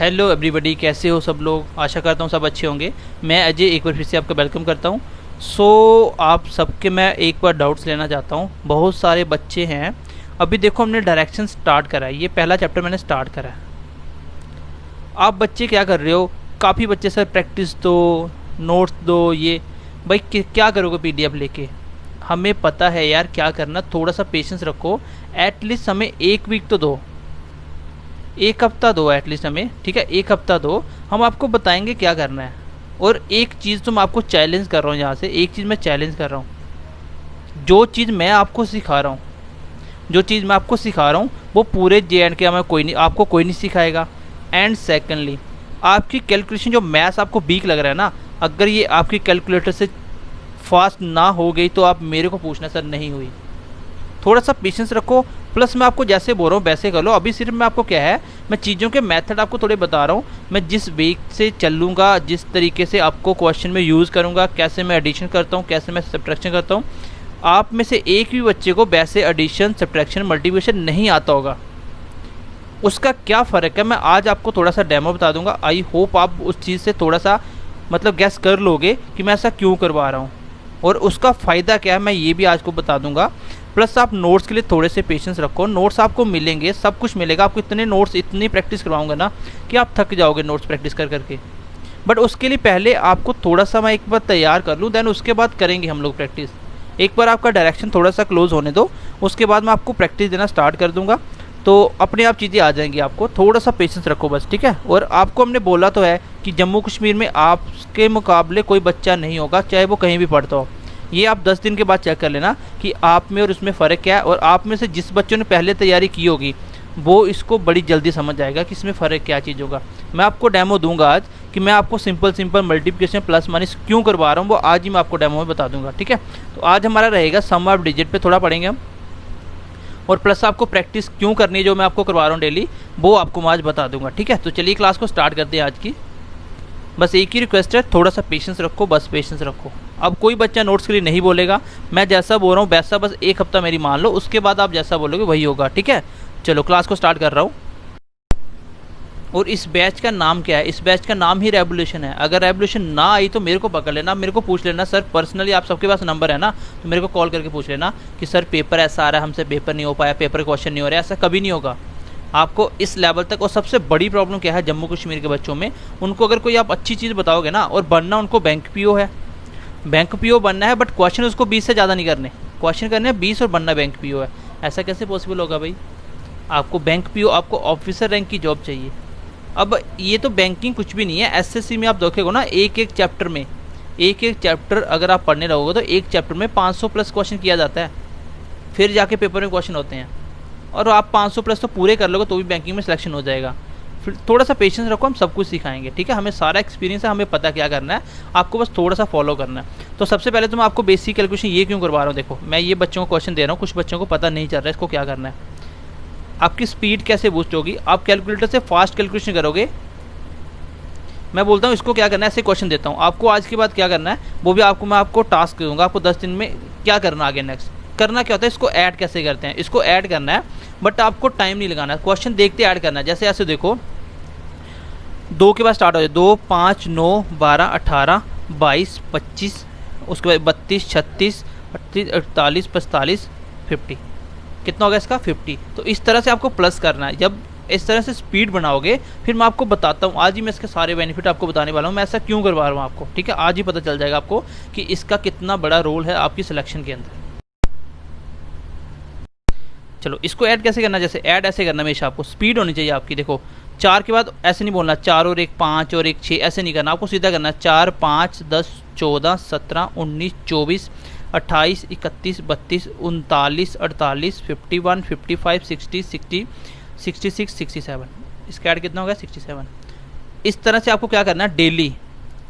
Hello everybody, कैसे हो सब लोग। आशा करता हूँ सब अच्छे होंगे। मैं अजय एक बार फिर से आपका वेलकम करता हूँ। आप सबके मैं एक बार डाउट्स लेना चाहता हूँ। बहुत सारे बच्चे हैं, अभी देखो हमने डायरेक्शन स्टार्ट करा है, ये पहला चैप्टर मैंने स्टार्ट करा है। आप बच्चे क्या कर रहे हो? काफ़ी बच्चे सर प्रैक्टिस दो, नोट्स दो, ये भाई क्या करोगे पीडीएफ लेके? हमें पता है यार क्या करना, थोड़ा सा पेशेंस रखो। एटलीस्ट हमें एक वीक तो दो, एक हफ्ता दो एटलीस्ट हमें, ठीक है? एक हफ्ता दो, हम आपको बताएंगे क्या करना है। और एक चीज़ तो मैं आपको चैलेंज कर रहा हूँ, यहाँ से एक चीज़ मैं चैलेंज कर रहा हूँ। जो चीज़ मैं आपको सिखा रहा हूँ, जो चीज़ मैं आपको सिखा रहा हूँ वो पूरे JNK में कोई नहीं, आपको कोई नहीं सिखाएगा। एंड सेकेंडली, आपकी कैलकुलेशन जो मैथ्स आपको वीक लग रहा है ना, अगर ये आपकी कैलकुलेटर से फास्ट ना हो गई तो आप मेरे को पूछना सर नहीं हुई। थोड़ा सा पेशेंस रखो। प्लस मैं आपको जैसे बोल रहा हूँ वैसे कर लो। अभी सिर्फ मैं आपको क्या है, मैं चीज़ों के मेथड आपको थोड़े बता रहा हूँ। मैं जिस वे से चलूँगा, जिस तरीके से आपको क्वेश्चन में यूज़ करूँगा, कैसे मैं एडिशन करता हूँ, कैसे मैं सब्ट्रैक्शन करता हूँ। आप में से एक भी बच्चे को वैसे एडिशन, सब्ट्रैक्शन, मल्टीप्लिकेशन नहीं आता होगा। उसका क्या फ़र्क है, मैं आज आपको थोड़ा सा डेमो बता दूंगा। आई होप आप उस चीज़ से थोड़ा सा मतलब गैस कर लोगे कि मैं ऐसा क्यों करवा रहा हूँ और उसका फ़ायदा क्या है, मैं ये भी आज को बता दूंगा। प्लस आप नोट्स के लिए थोड़े से पेशेंस रखो। नोट्स आपको मिलेंगे, सब कुछ मिलेगा आपको। इतने नोट्स, इतनी प्रैक्टिस करवाऊंगा ना कि आप थक जाओगे नोट्स प्रैक्टिस कर करके। बट उसके लिए पहले आपको थोड़ा सा मैं एक बार तैयार कर लूँ, देन उसके बाद करेंगे हम लोग प्रैक्टिस। एक बार आपका डायरेक्शन थोड़ा सा क्लोज होने दो, उसके बाद मैं आपको प्रैक्टिस देना स्टार्ट कर दूंगा, तो अपने आप चीज़ें आ जाएंगी। आपको थोड़ा सा पेशेंस रखो बस, ठीक है? और आपको हमने बोला तो है कि जम्मू कश्मीर में आपके मुकाबले कोई बच्चा नहीं होगा, चाहे वो कहीं भी पढ़ता हो। ये आप 10 दिन के बाद चेक कर लेना कि आप में और उसमें फ़र्क क्या है। और आप में से जिस बच्चों ने पहले तैयारी की होगी वो इसको बड़ी जल्दी समझ जाएगा कि इसमें फ़र्क क्या चीज़ होगा। मैं आपको डेमो दूंगा आज कि मैं आपको सिंपल मल्टीप्लिकेशन प्लस माइनस क्यों करवा रहा हूँ, वो आज ही मैं आपको डेमो में बता दूंगा, ठीक है? तो आज हमारा रहेगा सम ऑफ डिजिट पे थोड़ा पढ़ेंगे हम, और प्लस आपको प्रैक्टिस क्यों करनी है जो मैं आपको करवा रहा हूँ डेली, वो आपको मैं आज बता दूंगा, ठीक है? तो चलिए क्लास को स्टार्ट करते हैं आज की। बस एक ही रिक्वेस्ट है, थोड़ा सा पेशेंस रखो, बस पेशेंस रखो। अब कोई बच्चा नोट्स के लिए नहीं बोलेगा, मैं जैसा बोल रहा हूँ वैसा बस एक हफ्ता मेरी मान लो, उसके बाद आप जैसा बोलोगे वही होगा, ठीक है? चलो क्लास को स्टार्ट कर रहा हूँ। और इस बैच का नाम क्या है? इस बैच का नाम ही रेवोल्यूशन है। अगर रेवोल्यूशन ना आई तो मेरे को पकड़ लेना, मेरे को पूछ लेना सर पर्सनली। आप सबके पास नंबर है ना, तो मेरे को कॉल करके पूछ लेना कि सर पेपर ऐसा आ रहा है, हमसे पेपर नहीं हो पाया, पेपर क्वेश्चन नहीं हो रहा है। ऐसा कभी नहीं होगा आपको इस लेवल तक। और सबसे बड़ी प्रॉब्लम क्या है जम्मू कश्मीर के बच्चों में, उनको अगर कोई आप अच्छी चीज़ बताओगे ना, और बनना उनको बैंक PO है, बैंक PO बनना है, बट क्वेश्चन उसको 20 से ज़्यादा नहीं करने। क्वेश्चन करने हैं 20 और बनना बैंक PO है। ऐसा कैसे पॉसिबल होगा भाई? आपको बैंक PO, आपको ऑफिसर रैंक की जॉब चाहिए। अब ये तो बैंकिंग कुछ भी नहीं है। SSC में आप देखोगे ना, एक एक चैप्टर में, एक एक चैप्टर अगर आप पढ़ने रहोगे तो एक चैप्टर में 500 प्लस क्वेश्चन किया जाता है, फिर जाके पेपर में क्वेश्चन होते हैं। और आप 500 प्लस तो पूरे कर लोगे तो भी बैंकिंग में सिलेक्शन हो जाएगा। फिर थोड़ा सा पेशेंस रखो, हम सब कुछ सिखाएंगे, ठीक है? हमें सारा एक्सपीरियंस है, हमें पता क्या करना है, आपको बस थोड़ा सा फॉलो करना है। तो सबसे पहले तो मैं आपको बेसिक कैलकुलेशन ये क्यों करवा रहा हूँ, देखो मैं ये बच्चों को क्वेश्चन दे रहा हूँ, कुछ बच्चों को पता नहीं चल रहा है इसको क्या करना है। आपकी स्पीड कैसे बूस्ट होगी? आप कैलकुलेटर से फास्ट कैलकुलेशन करोगे। मैं बोलता हूँ इसको क्या करना है, ऐसे क्वेश्चन देता हूँ आपको। आज के बाद क्या करना है वो भी आपको मैं आपको टास्क दूंगा, आपको 10 दिन में क्या करना, आगे नेक्स्ट करना क्या होता है, इसको ऐड कैसे करते हैं, इसको ऐड करना है। बट आपको टाइम नहीं लगाना है, क्वेश्चन देखते ऐड करना है। जैसे ऐसे देखो, 2 के बाद स्टार्ट हो जाए, 2, 5, 9, 12, 18, 22, 25, उसके बाद 32, 36, 38, 48, 45, 50। कितना होगा इसका? 50। तो इस तरह से आपको प्लस करना है। जब इस तरह से स्पीड बनाओगे फिर मैं आपको बताता हूँ, आज ही मैं इसके सारे बेनिफिट आपको बताने वाला हूँ। मैं ऐसा क्यों करवा रहा हूँ आपको, ठीक है? आज ही पता चल जाएगा आपको कि इसका कितना बड़ा रोल है आपकी सिलेक्शन के अंदर। चलो इसको ऐड कैसे करना, जैसे ऐड ऐसे करना, हमेशा आपको स्पीड होनी चाहिए आपकी। देखो 4 के बाद ऐसे नहीं बोलना 4 और 1 5 और 1 6, ऐसे नहीं करना, आपको सीधा करना 4 5 10 14 17 19 24 28 31 32 39 48 51 55 60 60 66 67। इसका ऐड कितना होगा? 67। इस तरह से आपको क्या करना है, डेली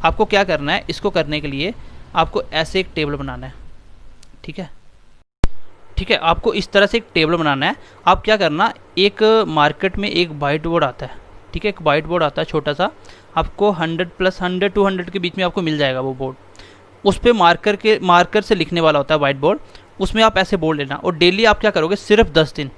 आपको क्या करना है, इसको करने के लिए आपको ऐसे एक टेबल बनाना है, ठीक है? ठीक है, आपको इस तरह से एक टेबल बनाना है। आप क्या करना, एक मार्केट में एक वाइट बोर्ड आता है, ठीक है? एक वाइट बोर्ड आता है छोटा सा, आपको 100 प्लस 100 200 के बीच में आपको मिल जाएगा वो बोर्ड। उस पर मार्कर से लिखने वाला होता है वाइट बोर्ड, उसमें आप ऐसे बोर्ड लेना। और डेली आप क्या करोगे, सिर्फ 10 दिन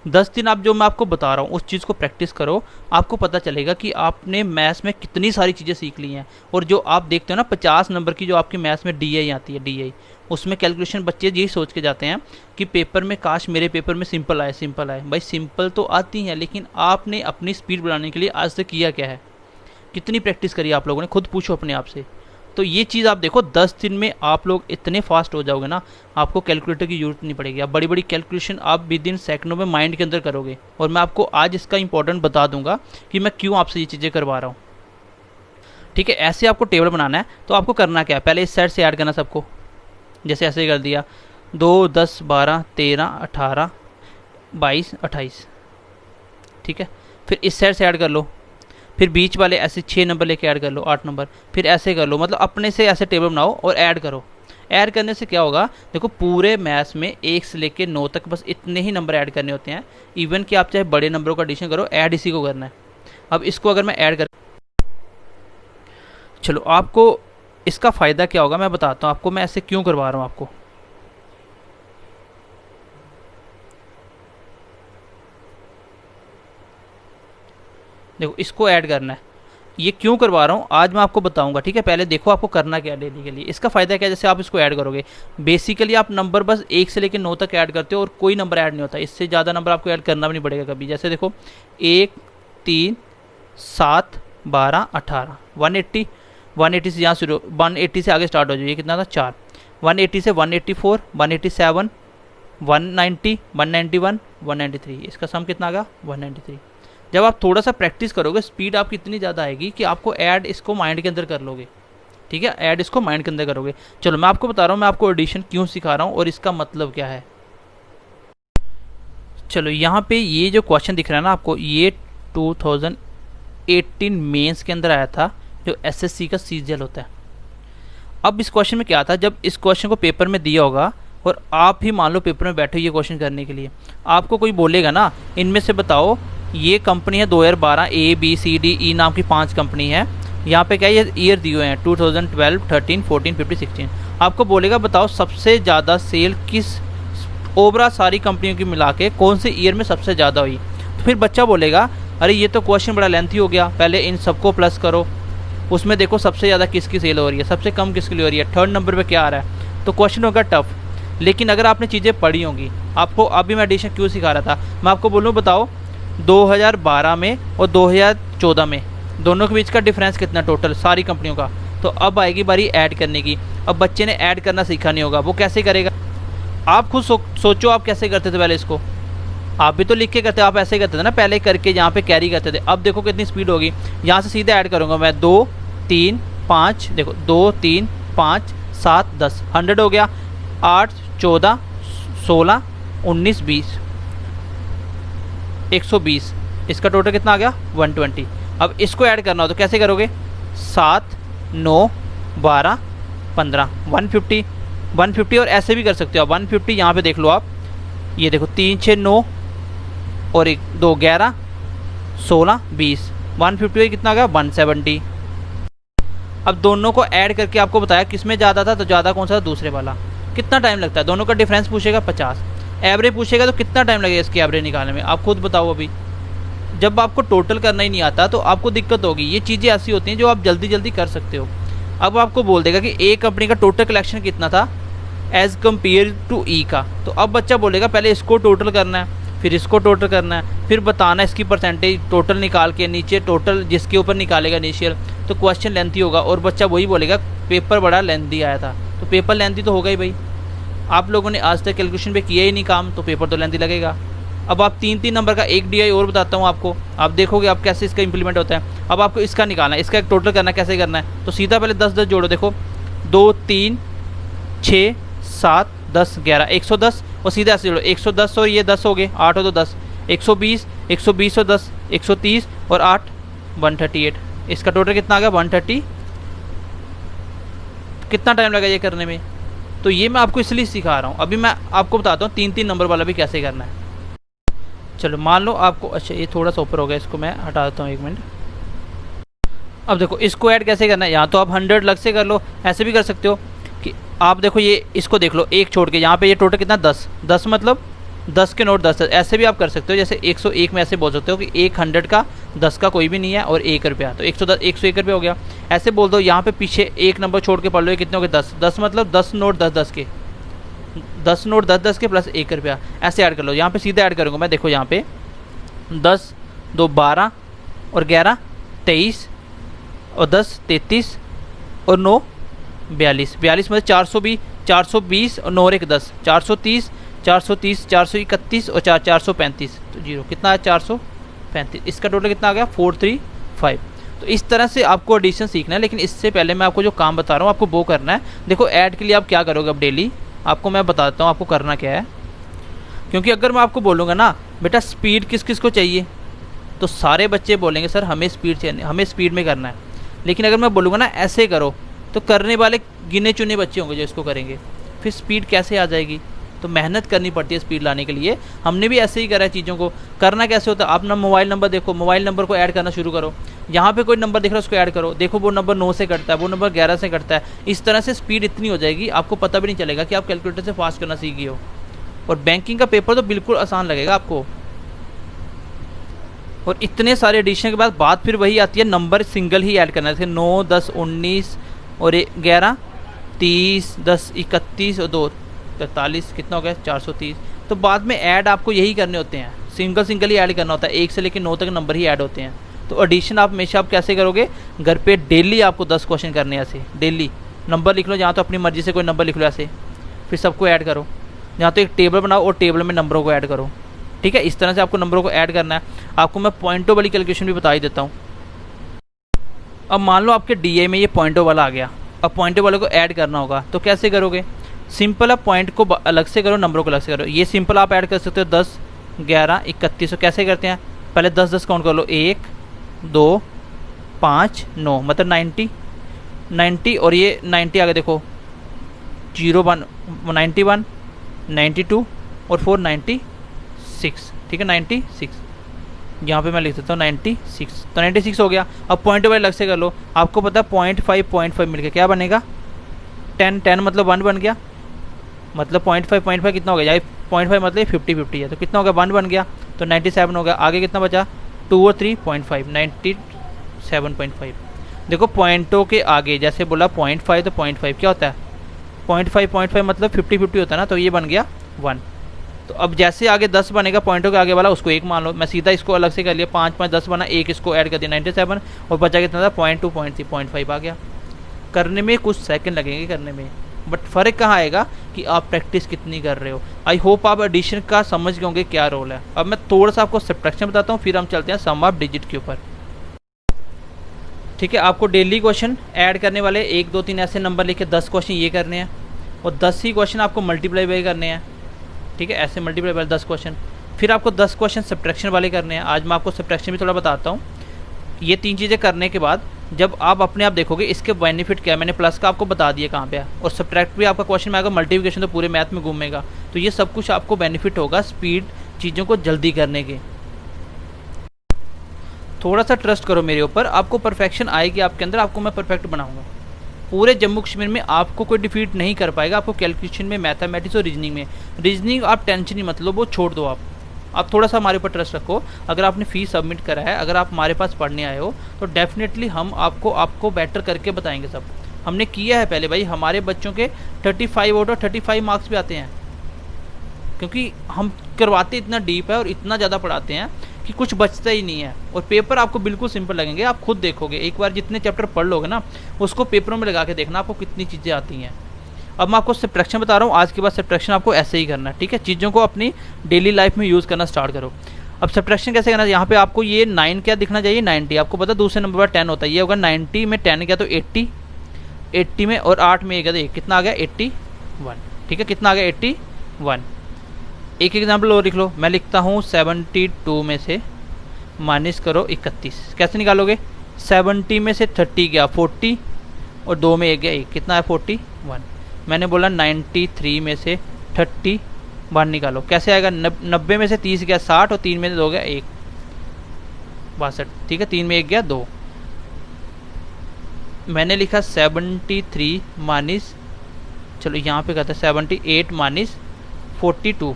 10 दिन आप जो मैं आपको बता रहा हूँ उस चीज़ को प्रैक्टिस करो, आपको पता चलेगा कि आपने मैथ्स में कितनी सारी चीज़ें सीख ली हैं। और जो आप देखते हो ना 50 नंबर की जो आपकी मैथ्स में DI आती है, DI, उसमें कैलकुलेशन बच्चे यही सोच के जाते हैं कि पेपर में काश मेरे पेपर में सिंपल आए, सिंपल आए। भाई सिंपल तो आती हैं, लेकिन आपने अपनी स्पीड बढ़ाने के लिए आज तक किया क्या है, कितनी प्रैक्टिस करी आप लोगों ने, खुद पूछो अपने आप से। तो ये चीज़ आप देखो 10 दिन में आप लोग इतने फास्ट हो जाओगे ना, आपको कैलकुलेटर की जरूरत नहीं पड़ेगी। आप बड़ी बड़ी कैलकुलेशन आप विद इन सेकंडों में माइंड के अंदर करोगे। और मैं आपको आज इसका इंपॉर्टेंट बता दूंगा कि मैं क्यों आपसे ये चीज़ें करवा रहा हूँ। ठीक है, ऐसे आपको टेबल बनाना है। तो आपको करना क्या है, पहले इस साइड से ऐड करना सबको, जैसे ऐसे ही कर दिया 2, 10, 12, 13, 18, 22, 28। ठीक है, फिर इस साइड से ऐड कर लो, फिर बीच वाले ऐसे 6 नंबर लेके ऐड कर लो, 8 नंबर, फिर ऐसे कर लो। मतलब अपने से ऐसे टेबल बनाओ और ऐड करो। ऐड करने से क्या होगा, देखो पूरे मैथ्स में 1 से लेके 9 तक बस इतने ही नंबर ऐड करने होते हैं। इवन कि आप चाहे बड़े नंबरों का एडिशन करो, ऐड इसी को करना है। अब इसको अगर मैं ऐड कर, चलो आपको इसका फ़ायदा क्या होगा मैं बताता हूँ आपको, मैं ऐसे क्यों करवा रहा हूँ आपको। देखो इसको ऐड करना है, ये क्यों करवा रहा हूँ आज मैं आपको बताऊंगा। ठीक है, पहले देखो आपको करना क्या है डेली के लिए। इसका फ़ायदा क्या है, जैसे आप इसको ऐड करोगे, बेसिकली आप नंबर बस 1 से लेकर 9 तक ऐड करते हो और कोई नंबर ऐड नहीं होता। इससे ज़्यादा नंबर आपको ऐड करना भी नहीं पड़ेगा कभी। जैसे देखो 1, 3, 7, 12, 18, 180, 180 से यहाँ शुरू, 180 से आगे स्टार्ट हो जाइए, कितना था 4, 180 से 184, 187, 190, 191, 193, इसका सम कितना आ गया 193। जब आप थोड़ा सा प्रैक्टिस करोगे, स्पीड आपकी इतनी ज़्यादा आएगी कि आपको ऐड इसको माइंड के अंदर कर लोगे। ठीक है, ऐड इसको माइंड के अंदर करोगे। चलो मैं आपको बता रहा हूँ मैं आपको एडिशन क्यों सिखा रहा हूँ और इसका मतलब क्या है। चलो यहाँ पे ये जो क्वेश्चन दिख रहा है ना आपको, ये 2018 मेंस के अंदर आया था, जो SSC का सीजीएल होता है। अब इस क्वेश्चन में क्या था, जब इस क्वेश्चन को पेपर में दिया होगा और आप ही मान लो पेपर में बैठे हो ये क्वेश्चन करने के लिए, आपको कोई बोलेगा ना इनमें से बताओ ये कंपनी है 2012, ABCDE नाम की 5 कंपनी है। यहाँ पे क्या ये ईयर दिए हुए हैं 2012, 13, 14, 15, 16। आपको बोलेगा बताओ सबसे ज़्यादा सेल किस ओवरऑल सारी कंपनियों की मिला के कौन से ईयर में सबसे ज़्यादा हुई। तो फिर बच्चा बोलेगा अरे ये तो क्वेश्चन बड़ा लेंथी हो गया, पहले इन सबको प्लस करो, उसमें देखो सबसे ज़्यादा किसकी सेल हो रही है, सबसे कम किसके लिए हो रही है, 3rd नंबर पे क्या आ रहा है। तो क्वेश्चन होगा टफ। लेकिन अगर आपने चीज़ें पढ़ी होंगी, आपको अभी मैं एडिशन क्यों सिखा रहा था, मैं आपको बोलूँ बताओ 2012 में और 2014 में दोनों के बीच का डिफरेंस कितना टोटल सारी कंपनियों का। तो अब आएगी बारी ऐड करने की। अब बच्चे ने ऐड करना सीखा नहीं होगा, वो कैसे करेगा। आप खुद सोचो आप कैसे करते थे पहले इसको, आप भी तो लिख के करते, आप ऐसे करते थे ना पहले, करके यहाँ पे कैरी करते थे। अब देखो कितनी स्पीड होगी, यहाँ से सीधे ऐड करूँगा मैं 2, 3, 5, देखो 2, 3, 5, 7, 10, 100 हो गया, 8, 14, 16, 19, 20, 120, इसका टोटल कितना आ गया 120। अब इसको ऐड करना हो तो कैसे करोगे, 7, 9, 12, 15, 150, 150 और ऐसे भी कर सकते हो आप 150। यहाँ पे देख लो आप, ये देखो 3, 6, 9 और 1, 2, 11, 16, 20, 150 कितना आ गया 170। अब दोनों को ऐड करके आपको बताया किसमें ज़्यादा था, तो ज़्यादा कौन सा था, दूसरे वाला। कितना टाइम लगता है, दोनों का डिफरेंस पूछेगा 50, एवरेज पूछेगा तो कितना टाइम लगेगा इसकी एवरेज निकालने में, आप खुद बताओ। अभी जब आपको टोटल करना ही नहीं आता तो आपको दिक्कत होगी। ये चीज़ें ऐसी होती हैं जो आप जल्दी जल्दी कर सकते हो। अब आपको बोल देगा कि ए कंपनी का टोटल कलेक्शन कितना था एज़ कम्पेयर टू ई का, तो अब बच्चा बोलेगा पहले इसको टोटल करना है, फिर इसको टोटल करना है, फिर बताना इसकी परसेंटेज टोटल निकाल के नीचे टोटल जिसके ऊपर निकालेगा इनिशियल। तो क्वेश्चन लेंथी होगा और बच्चा वही बोलेगा पेपर बड़ा लेंथी आया था। तो पेपर लेंथी तो होगा ही भाई, आप लोगों ने आज तक कैलकुलेशन पे किया ही नहीं काम, तो पेपर तो लेंथी लगेगा। अब आप 3-3 नंबर का एक DI और बताता हूँ आपको, आप देखोगे आप कैसे इसका इंप्लीमेंट होता है। अब आपको इसका निकालना है, इसका एक टोटल करना है, कैसे करना है, तो सीधा पहले 10-10 जोड़ो, देखो 2, 3, 6, 7, 10, 11, 110 और सीधा ऐसे जोड़ो 110 और ये 10 हो गए, 8 हो तो 10, 120, 120 और 10, 130 और 8, 138। इसका टोटल कितना आ गया 130। कितना टाइम लगा ये करने में, तो ये मैं आपको इसलिए सिखा रहा हूँ। अभी मैं आपको बताता हूँ 3-3 नंबर वाला भी कैसे करना है। चलो मान लो आपको, अच्छा ये थोड़ा सा ऊपर हो गया, इसको मैं हटा देता हूँ 1 मिनट। अब देखो इसको ऐड कैसे करना है, यहाँ तो आप 100 लग से कर लो, ऐसे भी कर सकते हो कि आप देखो ये इसको देख लो एक छोड़ के, यहाँ पे ये टोटल कितना 10 मतलब 10 के नोट 10 10, ऐसे भी आप कर सकते हो। जैसे 101 में ऐसे बोल सकते हो कि 100 का 10 का कोई भी नहीं है और 1 रुपया, तो 110 101 रुपये हो गया। ऐसे बोल दो, यहाँ पे पीछे एक नंबर छोड़ के पढ़ लो, ये कितने हो गए 10 10, मतलब 10 नोट 10 10 के, 10 नोट 10 10 के प्लस 1 रुपया, ऐसे ऐड कर लो। यहाँ पे सीधा ऐड करूँगा मैं, देखो यहाँ पे 10 2 12 और 11 23 और 10 33 और 9 42, 42 मतलब 420 और 9 और 1 10, 430 430 431 और 435, तो जीरो कितना है 435, इसका टोटल कितना आ गया 435। तो इस तरह से आपको एडिशन सीखना है, लेकिन इससे पहले मैं आपको जो काम बता रहा हूँ आपको वो करना है। देखो ऐड के लिए आप क्या करोगे अब डेली, आपको मैं बताता हूँ आपको करना क्या है। क्योंकि अगर मैं आपको बोलूँगा ना बेटा स्पीड किस किस को चाहिए, तो सारे बच्चे बोलेंगे सर हमें स्पीड चाहिए, हमें स्पीड में करना है। लेकिन अगर मैं बोलूँगा ना ऐसे करो, तो करने वाले गिने चुने बच्चे होंगे जो इसको करेंगे। फिर स्पीड कैसे आ जाएगी, तो मेहनत करनी पड़ती है स्पीड लाने के लिए। हमने भी ऐसे ही करा है चीज़ों को। करना कैसे होता है, आप ना मोबाइल नंबर देखो, मोबाइल नंबर को ऐड करना शुरू करो। यहाँ पे कोई नंबर दिख रहा है उसको ऐड करो, देखो वो नंबर 9 से कटता है, वो नंबर 11 से कटता है। इस तरह से स्पीड इतनी हो जाएगी आपको पता भी नहीं चलेगा कि आप कैलकुलेटर से फास्ट करना सीख गए हो। और बैंकिंग का पेपर तो बिल्कुल आसान लगेगा आपको। और इतने सारे एडिशन के बाद बात फिर वही आती है, नंबर सिंगल ही ऐड करना है। जैसे 9 10 19 और 11 30 10 31 और 2 43, कितना हो गया 430। तो बाद में ऐड आपको यही करने होते हैं, सिंगल सिंगल ही ऐड करना होता है, 1 से लेकर 9 तक नंबर ही ऐड होते हैं। तो एडिशन आप हमेशा आप कैसे करोगे, घर पे डेली आपको 10 क्वेश्चन करने हैं ऐसे। डेली नंबर लिख लो, जहाँ तो अपनी मर्जी से कोई नंबर लिख लो ऐसे, फिर सबको ऐड करो। जहाँ तो एक टेबल बनाओ और टेबल में नंबरों को ऐड करो। ठीक है, इस तरह से आपको नंबरों को ऐड करना है। आपको मैं पॉइंटों वाली कैलकुलेशन भी बता ही देता हूँ। अब मान लो आपके डीए में ये पॉइंटों वाला आ गया, अब पॉइंटों वाले को ऐड करना होगा, तो कैसे करोगे, सिंपल आप पॉइंट को अलग से करो, नंबरों को अलग से करो। ये सिंपल आप ऐड कर सकते हो 10 11 31। तो कैसे करते हैं, पहले 10 10 काउंट कर लो, 1 2 5 9, मतलब 90 और ये 90 आगे देखो 0 1 91 92 और 4 96। ठीक है 96, यहाँ पे मैं लिख देता हूँ 96। तो 96 हो गया। अब पॉइंट वाले अलग से कर लो, आपको पता है 0.5 मिलकर क्या बनेगा 10 10, मतलब 1 बन गया, मतलब 0.5 कितना हो गया, यार 0.5 मतलब 50 है, तो कितना हो गया 1 बन गया, तो 97 हो गया। आगे कितना बचा 2 और 3 0.5, 97.5। देखो पॉइंटों के आगे जैसे बोला 0.5, तो 0.5 क्या होता है 0.5 मतलब 50 होता है ना, तो ये बन गया 1। तो अब जैसे आगे 10 बनेगा पॉइंटों के आगे वाला, उसको 1 मान लो। मैं सीधा इसको अलग से कर लिया, 5 5 10 बना, 1 इसको ऐड कर दिया 97, और बचा कितना था 0.2 0.3 0.5 आ गया। करने में कुछ सेकंड लगेंगे करने में, बट फ़र्क कहाँ आएगा कि आप प्रैक्टिस कितनी कर रहे हो। आई होप आप एडिशन का समझ गए होंगे क्या रोल है। अब मैं थोड़ा सा आपको सब्ट्रैक्शन बताता हूँ, फिर हम चलते हैं सम ऑफ डिजिट के ऊपर। ठीक है, आपको डेली क्वेश्चन ऐड करने वाले 1 2 3 ऐसे नंबर लिखे 10 क्वेश्चन ये करने हैं, और 10 ही क्वेश्चन आपको मल्टीप्लाई बाई करने हैं। ठीक है, ऐसे मल्टीप्लाई बाई 10 क्वेश्चन। फिर आपको 10 क्वेश्चन सब्ट्रैक्शन वाले करने हैं। आज मैं आपको सब्ट्रैक्शन भी थोड़ा बताता हूँ। ये 3 चीज़ें करने के बाद जब आप अपने आप देखोगे इसके बेनिफिट क्या है, मैंने प्लस का आपको बता दिया कहाँ पे है, और सब्ट्रैक्ट भी आपका क्वेश्चन में आएगा, मल्टीप्लिकेशन तो पूरे मैथ में घूमेगा। तो ये सब कुछ आपको बेनिफिट होगा स्पीड चीज़ों को जल्दी करने के। थोड़ा सा ट्रस्ट करो मेरे ऊपर, आपको परफेक्शन आएगी आपके अंदर, आपको मैं परफेक्ट बनाऊंगा। पूरे जम्मू कश्मीर में आपको कोई डिफीट नहीं कर पाएगा। आपको कैलकुलेशन में, मैथमेटिक्स और रीजनिंग आप टेंशन ही मत लो, वो छोड़ दो। आप थोड़ा सा हमारे ऊपर ट्रस्ट रखो। अगर आपने फ़ीस सबमिट करा है, अगर आप हमारे पास पढ़ने आए हो, तो डेफिनेटली हम आपको बेटर करके बताएंगे सब। हमने किया है पहले भाई, हमारे बच्चों के 35 आउट ऑफ 35 मार्क्स भी आते हैं, क्योंकि हम करवाते इतना डीप है और इतना ज़्यादा पढ़ाते हैं कि कुछ बचता ही नहीं है। और पेपर आपको बिल्कुल सिंपल लगेंगे, आप खुद देखोगे। एक बार जितने चैप्टर पढ़ लोगे ना, उसको पेपरों में लगा के देखना आपको कितनी चीज़ें आती हैं। अब मैं आपको सब्ट्रैक्शन बता रहा हूँ, आज के बाद सब्ट्रैक्शन आपको ऐसे ही करना है। ठीक है, चीज़ों को अपनी डेली लाइफ में यूज़ करना स्टार्ट करो। अब सब्ट्रैक्शन कैसे करना है, यहाँ पे आपको ये 9 क्या दिखना चाहिए 90। आपको पता दूसरे नंबर पर 10 होता है, ये होगा 90 में 10 गया तो 80 में, और 8 में गया तो एक कितना आ गया 81। ठीक है, कितना आ गया 81। एक एग्जाम्पल और लिख लो, मैं लिखता हूँ 72 में से माइनस करो 31। कैसे निकालोगे, 70 में से 30 गया 40, और 2 में 1 गया 1, कितना है 41। मैंने बोला 93 में से 31 निकालो, कैसे आएगा 90 में से 30 गया 60, और 3 में से 2 गया 1 62। ठीक है, 3 में 1 गया 2। मैंने लिखा 73 माइनस, चलो यहाँ पे कहता है 78 माइनस 42,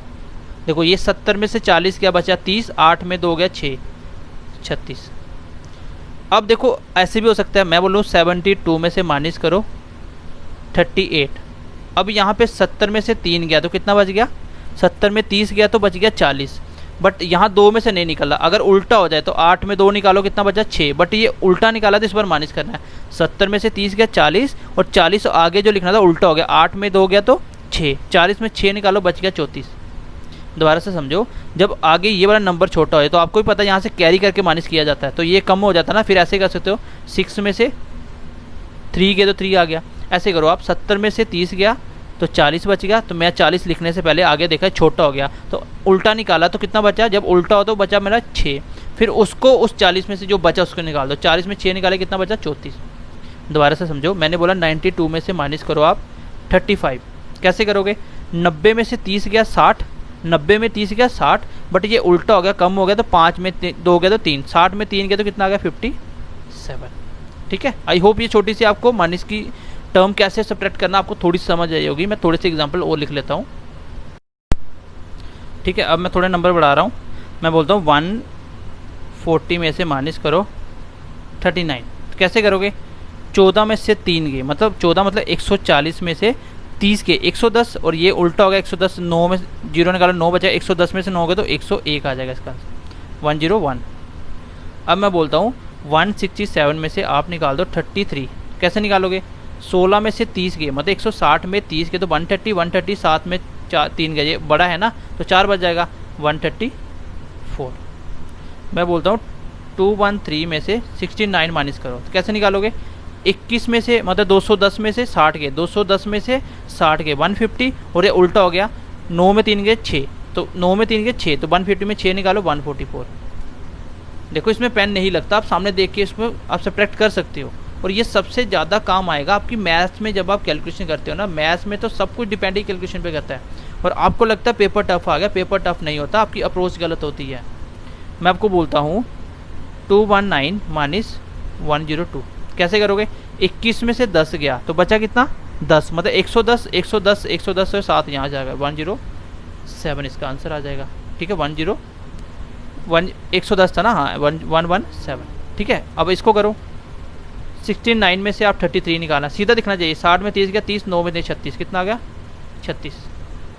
देखो ये 70 में से 40 क्या बचा 30, 8 में 2 गया 6, 36। अब देखो ऐसे भी हो सकता है, मैं बोलूँ 72 में से माइनस करो 38। अब यहाँ पे 70 में से 3 गया तो कितना बच गया, 70 में 30 गया तो बच गया 40। बट यहाँ 2 में से नहीं निकला, अगर उल्टा हो जाए तो 8 में 2 निकालो कितना बचा 6, बट ये उल्टा निकाला तो इस बार माइनस करना है। 70 में से 30 गया 40 और 40 आगे जो लिखना था उल्टा हो गया, 8 में 2 गया तो 6, 40 में 6 निकालो बच गया 34। दोबारा से समझो, जब आगे ये वाला नंबर छोटा हो तो आपको भी पता है यहाँ से कैरी करके माइनस किया जाता है, तो ये कम हो जाता है ना, फिर ऐसे कर सकते हो 6 में से 3 गया तो 3 आ गया। ऐसे करो आप, 70 में से 30 गया तो 40 बच गया, तो मैं 40 लिखने से पहले आगे देखा छोटा हो गया तो उल्टा निकाला तो कितना बचा, जब उल्टा हो तो बचा मेरा 6, फिर उसको उस 40 में से जो बचा उसको निकाल दो, 40 में 6 निकाले कितना बचा 34। दोबारा से समझो, मैंने बोला 92 में से माइनस करो आप 35। कैसे करोगे, 90 में से 30 गया 60, 90 में 30 गया 60, बट ये उल्टा हो गया कम हो गया तो 5 में 2 गया तो 3, 60 में 3 गया तो कितना आ गया 57। ठीक है, आई होप ये छोटी सी आपको माइनस की टर्म कैसे सब्ट्रैक्ट करना आपको थोड़ी समझ आई होगी। मैं थोड़े से एग्जांपल और लिख लेता हूँ। ठीक है, अब मैं थोड़े नंबर बढ़ा रहा हूँ, मैं बोलता हूँ 140 में से माइनस करो 39। तो कैसे करोगे, 14 में से 3 गए, मतलब 14 मतलब 140 में से 30 के 110, और ये उल्टा हो गया 110, 9 में 0 निकालो 9 बचा, 110 में से 9 गए तो 101 आ जाएगा इसका 101। अब मैं बोलता हूँ 167 में से आप निकाल दो 33। कैसे निकालोगे, 16 में से 30 गए, मतलब 160 में 30 के तो 130, 130 7 में 3 गए, ये बड़ा है ना तो 4 बच जाएगा 134। मैं बोलता हूँ 213 में से 69 माइनस करो, तो कैसे निकालोगे, 21 में से मतलब 210 में से 60 गए, 210 में से 60 गए 150, और ये उल्टा हो गया 9 में 3 गए 6, तो 9 में 3 गए 6, तो 150 में 6 निकालो 144। देखो इसमें पेन नहीं लगता, आप सामने देख के इसमें आप सब्ट्रैक्ट कर सकते हो, और ये सबसे ज़्यादा काम आएगा आपकी मैथ्स में। जब आप कैलकुलेशन करते हो ना, मैथ्स में तो सब कुछ डिपेंड ही कैलकुलेशन पे करता है, और आपको लगता है पेपर टफ आ गया, पेपर टफ नहीं होता, आपकी अप्रोच गलत होती है। मैं आपको बोलता हूँ 219 माइनस 102। कैसे करोगे, 21 में से 10 गया तो बचा कितना 10, मतलब 110 110 110 और 7 यहाँ जाएगा 107, इसका आंसर आ जाएगा। ठीक है, 110 था ना, हाँ 117। ठीक है, अब इसको करो, 69 में से आप 33 निकालना, सीधा दिखना चाहिए, 60 में 30 गया 30, 9 में 36 कितना आ गया 36।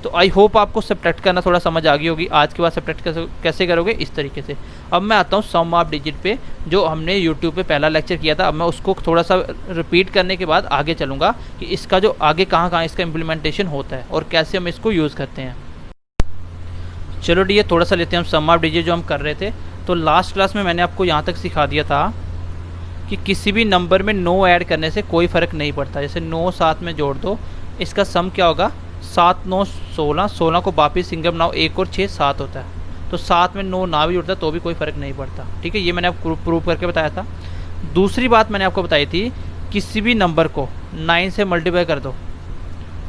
तो आई होप आपको सब्ट्रैक्ट करना थोड़ा समझ आ गई होगी। आज के बाद सब्ट्रैक्ट कैसे करोगे इस तरीके से। अब मैं आता हूँ सम ऑफ डिजिट पे, जो हमने यूट्यूब पे पहला लेक्चर किया था। अब मैं उसको थोड़ा सा रिपीट करने के बाद आगे चलूँगा कि इसका जो आगे कहाँ कहाँ इसका इम्प्लीमेंटेशन होता है और कैसे हम इसको यूज़ करते हैं। चलो डी, थोड़ा सा लेते हैं हम सम ऑफ डिजिट जो हम कर रहे थे। तो लास्ट क्लास में मैंने आपको यहाँ तक सिखा दिया था कि किसी भी नंबर में 9 ऐड करने से कोई फ़र्क नहीं पड़ता। जैसे 9 7 में जोड़ दो, इसका सम क्या होगा, 7 9 16, 16 को वापिस सिंगल बनाओ, 1 और 6 7 होता है। तो 7 में 9 ना भी जुड़ता तो भी कोई फ़र्क नहीं पड़ता। ठीक है, ये मैंने आपको प्रूव करके बताया था। दूसरी बात मैंने आपको बताई थी, किसी भी नंबर को 9 से मल्टीप्लाई कर दो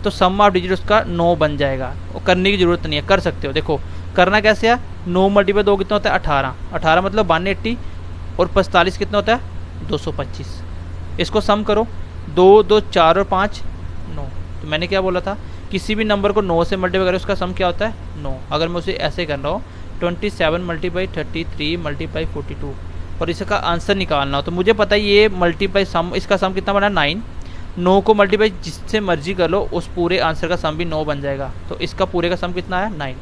तो सम ऑफ डिजिट उसका 9 बन जाएगा। और करने की ज़रूरत नहीं है, कर सकते हो। देखो करना कैसे है, 9 मल्टीप्लाई 2 कितना होता है 18, 18 मतलब 180, और 45 कितना होता है 225। इसको सम करो, 2 2 4 और 5 9। तो मैंने क्या बोला था, किसी भी नंबर को 9 से मल्टीप्लाई करें उसका सम क्या होता है 9। अगर मैं उसे ऐसे कर रहा हूँ 27 मल्टीप्लाई 33 मल्टीप्लाई 42, और इसका आंसर निकालना हो तो मुझे पता है ये मल्टीप्लाई सम, इसका सम कितना बना 9। 9 को मल्टीप्लाई जिससे मर्जी कर लो, उस पूरे आंसर का सम भी 9 बन जाएगा। तो इसका पूरे का सम कितना है 9।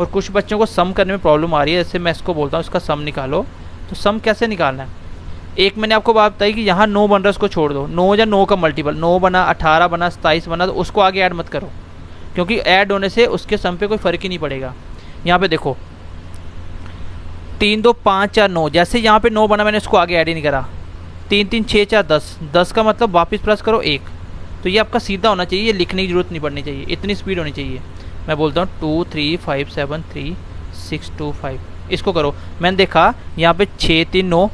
और कुछ बच्चों को सम करने में प्रॉब्लम आ रही है, जैसे मैं इसको बोलता हूँ इसका सम निकालो, तो सम कैसे निकालना है। एक मैंने आपको बात बताई कि यहाँ 9 बन रहा है, उसको छोड़ दो। 9 या 9 का मल्टीपल, 9 बना 18 बना 27 बना, तो उसको आगे ऐड मत करो, क्योंकि ऐड होने से उसके सम पे कोई फ़र्क ही नहीं पड़ेगा। यहाँ पे देखो 3 2 5 4 9, जैसे यहाँ पे 9 बना मैंने उसको आगे ऐड ही नहीं करा। 3 3 6 4 10, 10 का मतलब वापस प्लस करो 1। तो ये आपका सीधा होना चाहिए, ये लिखने की ज़रूरत नहीं पड़नी चाहिए, इतनी स्पीड होनी चाहिए। मैं बोलता हूँ 2 3 5 7 3 6 2 5, इसको करो। मैंने देखा यहाँ पे 6 3 9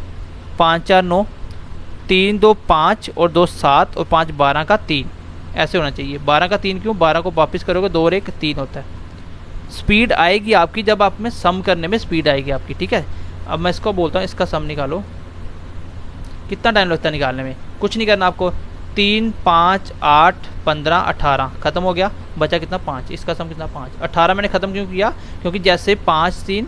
5 4 9, 3 2 5 और 2 7 और 5 12 का 3, ऐसे होना चाहिए। 12 का 3 क्यों, 12 को वापस करोगे 2 और 1 3 होता है। स्पीड आएगी आपकी जब आप में सम करने में स्पीड आएगी आपकी। ठीक है, अब मैं इसको बोलता हूँ इसका सम निकालो। कितना टाइम लगता है निकालने में, कुछ नहीं करना आपको, 3 5 8 15 18 खत्म हो गया, बचा कितना 5, इसका सम कितना 5। 18 मैंने खत्म क्यों किया, क्योंकि जैसे 5 3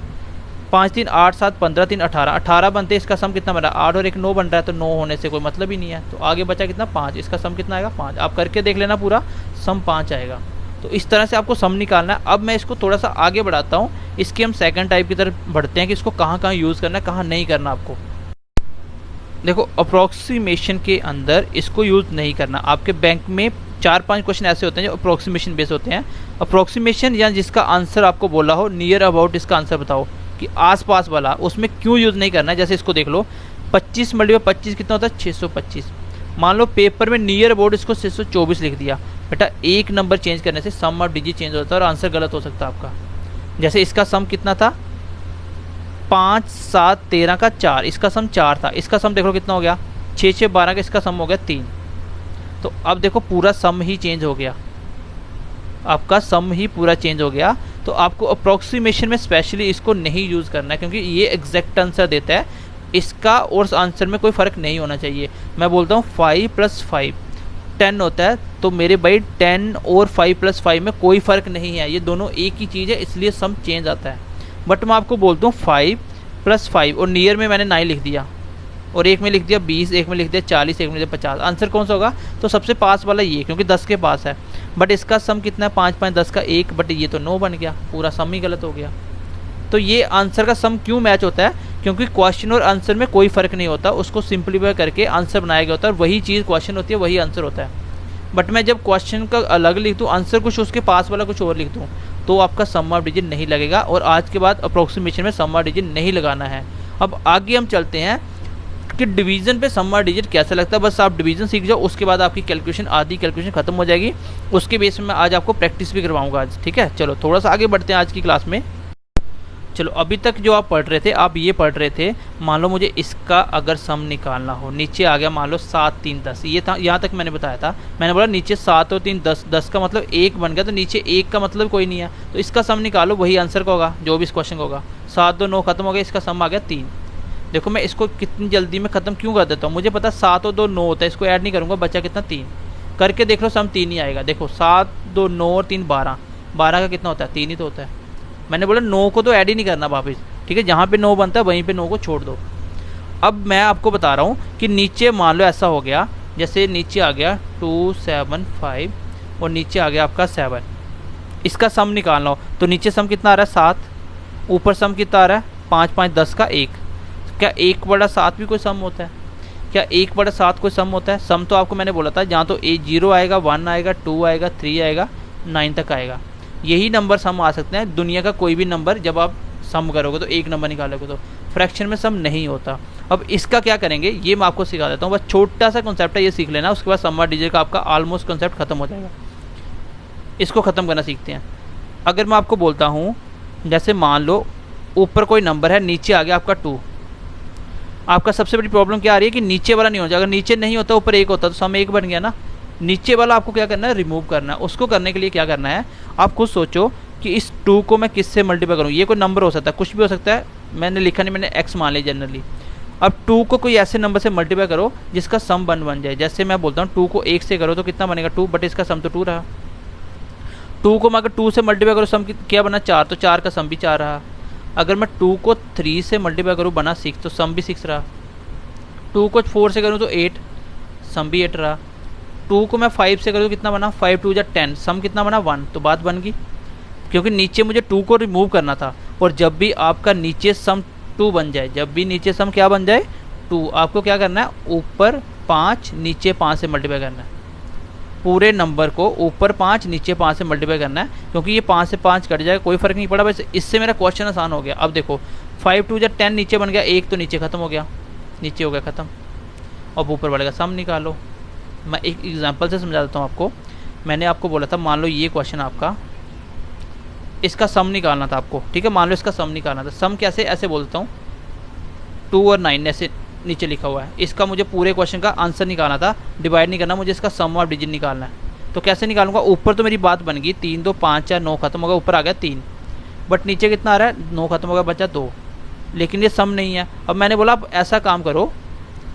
8 7 15 3 18 18 बनते, इसका सम कितना बन रहा है 8 और 1 9 बन रहा है, तो 9 होने से कोई मतलब ही नहीं है, तो आगे बचा कितना 5, इसका सम कितना आएगा 5। आप करके देख लेना, पूरा सम 5 आएगा। तो इस तरह से आपको सम निकालना है। अब मैं इसको थोड़ा सा आगे बढ़ाता हूँ, इसके हम सेकंड टाइप की तरफ बढ़ते हैं कि इसको कहाँ कहाँ यूज़ करना है, कहाँ नहीं करना आपको। देखो अप्रोक्सीमेशन के अंदर इसको यूज़ नहीं करना। आपके बैंक में 4-5 क्वेश्चन ऐसे होते हैं जो अप्रोक्सीमेशन बेस होते हैं। अप्रोक्सीमेशन या जिसका आंसर आपको बोला हो नियर अबाउट, इसका आंसर बताओ कि आसपास वाला, उसमें क्यों यूज़ नहीं करना है। जैसे इसको देख लो, 25 × 25 कितना होता है 625। मान लो पेपर में नियर अबाउट इसको 624 लिख दिया, बेटा एक नंबर चेंज करने से सम ऑफ डिजिट चेंज होता है और आंसर गलत हो सकता है आपका। जैसे इसका सम कितना था 5 7 13 का 4, इसका सम 4 था, इसका सम देख लो कितना हो गया 6 6 12 का, इसका सम हो गया 3। तो अब देखो पूरा सम ही चेंज हो गया, आपका सम ही पूरा चेंज हो गया। तो आपको अप्रोक्सीमेशन में स्पेशली इसको नहीं यूज़ करना है, क्योंकि ये एग्जैक्ट आंसर देता है, इसका और आंसर में कोई फ़र्क नहीं होना चाहिए। मैं बोलता हूँ 5 + 5 10 होता है, तो मेरे भाई 10 और 5 + 5 में कोई फ़र्क नहीं है, ये दोनों एक ही चीज़ है, इसलिए सम चेंज आता है। बट मैं आपको बोलता हूँ 5 + 5 और नियर में मैंने 9 लिख दिया, और एक में लिख दिया 20, एक में लिख दिया 40, एक में लिख दिया 50, आंसर कौन सा होगा, तो सबसे पास वाला ये, क्योंकि 10 के पास है। बट इसका सम कितना है 5 5 10 का 1, बट ये तो 9 बन गया, पूरा सम ही गलत हो गया। तो ये आंसर का सम क्यों मैच होता है, क्योंकि क्वेश्चन और आंसर में कोई फ़र्क नहीं होता, उसको सिंप्लीफाई करके आंसर बनाया गया होता है, और वही चीज़ क्वेश्चन होती है, वही आंसर होता है। बट मैं जब क्वेश्चन का अलग लिख दूँ, आंसर कुछ उसके पास वाला कुछ और लिख दूँ, तो आपका सम ऑफ डिजिट नहीं लगेगा, और आज के बाद अप्रोक्सीमेशन में सम ऑफ डिजिट नहीं लगाना है। अब आगे हम चलते हैं कि डिवीज़न पे सम ऑफ डिजिट कैसा लगता है। बस आप डिवीज़न सीख जाओ, उसके बाद आपकी कैलकुलेशन, आधी कैलकुलेशन खत्म हो जाएगी। उसके बेस में मैं आज आपको प्रैक्टिस भी करवाऊंगा आज, ठीक है। चलो थोड़ा सा आगे बढ़ते हैं आज की क्लास में। चलो अभी तक जो आप पढ़ रहे थे, आप ये पढ़ रहे थे, मान लो मुझे इसका अगर सम निकालना हो, नीचे आ गया मान लो 7 3 10, ये था, यहाँ तक मैंने बताया था, मैंने बोला नीचे 7 और 3 10, 10 का मतलब 1 बन गया, तो नीचे 1 का मतलब कोई नहीं है, तो इसका सम निकालो, वही आंसर का होगा जो भी इस क्वेश्चन का होगा। 7 2 9 खत्म हो गया, इसका सम आ गया 3। देखो मैं इसको कितनी जल्दी में ख़त्म क्यों कर देता हूँ, मुझे पता 7 और 2 9 होता है, इसको ऐड नहीं करूँगा, बचा कितना 3। करके देख लो, सम 3 ही आएगा। देखो 7 2 9 और 3 12, 12 का कितना होता है 3 ही तो होता है। मैंने बोला 9 को तो ऐड ही नहीं करना वापस, ठीक है, जहाँ पे 9 बनता है वहीं पे 9 को छोड़ दो। अब मैं आपको बता रहा हूँ कि नीचे मान लो ऐसा हो गया, जैसे नीचे आ गया 2 7 5 और नीचे आ गया आपका 7, इसका सम निकालना हो तो नीचे सम कितना आ रहा है 7, ऊपर सम कितना आ रहा है 5 5 10 का 1। क्या 1/7 भी कोई सम होता है? क्या 1/7 कोई सम होता है? सम तो आपको मैंने बोला था, जहाँ तो 0 आएगा, 1 आएगा, 2 आएगा, 3 आएगा, 9 तक आएगा, यही नंबर सम आ सकते हैं। दुनिया का कोई भी नंबर जब आप सम करोगे तो एक नंबर निकालोगे, तो फ्रैक्शन में सम नहीं होता। अब इसका क्या करेंगे ये मैं आपको सिखा देता हूँ, बस छोटा सा कॉन्सेप्ट है, ये सीख लेना, उसके बाद सम ऑफ डिजिट का आपका ऑलमोस्ट कॉन्सेप्ट खत्म हो जाएगा। इसको ख़त्म करना सीखते हैं। अगर मैं आपको बोलता हूँ, जैसे मान लो ऊपर कोई नंबर है, नीचे आ गया आपका 2, आपका सबसे बड़ी प्रॉब्लम क्या आ रही है कि नीचे वाला नहीं हो जाएगा, अगर नीचे नहीं होता ऊपर 1 होता तो सम 1 बन गया ना। नीचे वाला आपको क्या करना है, रिमूव करना है। उसको करने के लिए क्या करना है, आप खुद सोचो कि इस 2 को मैं किससे मल्टीप्लाई करूँ। ये कोई नंबर हो सकता है, कुछ भी हो सकता है, मैंने लिखा नहीं, मैंने x मान लिया जनरली। अब 2 को कोई ऐसे नंबर से मल्टीप्लाई करो जिसका सम बन जाए। जैसे मैं बोलता हूँ 2 को 1 से करो तो कितना बनेगा 2, बट इसका सम तो 2 रहा। 2 को मैं अगर 2 से मल्टीप्लाई करो, सम क्या बना 4, तो 4 का सम भी 4 रहा। अगर मैं 2 को 3 से मल्टीप्लाई करूँ बना 6, तो सम भी 6 रहा। 2 को 4 से करूँ तो 8, सम भी 8 रहा। 2 को मैं 5 से करूँ तो कितना बना 5 2 10, सम कितना बना 1, तो बात बन गई, क्योंकि नीचे मुझे 2 को रिमूव करना था। और जब भी आपका नीचे सम 2 बन जाए, जब भी नीचे सम क्या बन जाए 2, आपको क्या करना है, ऊपर 5 नीचे 5 से मल्टीप्लाई करना है। पूरे नंबर को ऊपर 5 नीचे 5 से मल्टीप्लाई करना है, क्योंकि ये 5 से 5 कट जाएगा, कोई फ़र्क नहीं पड़ा, बस इससे मेरा क्वेश्चन आसान हो गया। अब देखो 5 2 10 नीचे बन गया, 1 तो नीचे ख़त्म हो गया, नीचे हो गया ख़त्म। अब ऊपर वाले का सम निकालो। मैं एक एग्जांपल से समझा देता हूँ आपको। मैंने आपको बोला था, मान लो ये क्वेश्चन आपका, इसका सम निकालना था आपको, ठीक है, मान लो इसका सम निकालना था। सम कैसे, ऐसे बोलता हूँ 2 और 9 ऐसे नीचे लिखा हुआ है, इसका मुझे पूरे क्वेश्चन का आंसर निकालना था, डिवाइड नहीं करना, मुझे इसका सम ऑफ डिजिट निकालना है। तो कैसे निकालूंगा, ऊपर तो मेरी बात बन गई 3 2 5 4 9 खत्म हो गया, ऊपर आ गया 3, बट नीचे कितना आ रहा है 9 खत्म हो गया, बचा 2, लेकिन ये सम नहीं है। अब मैंने बोला आप ऐसा काम करो,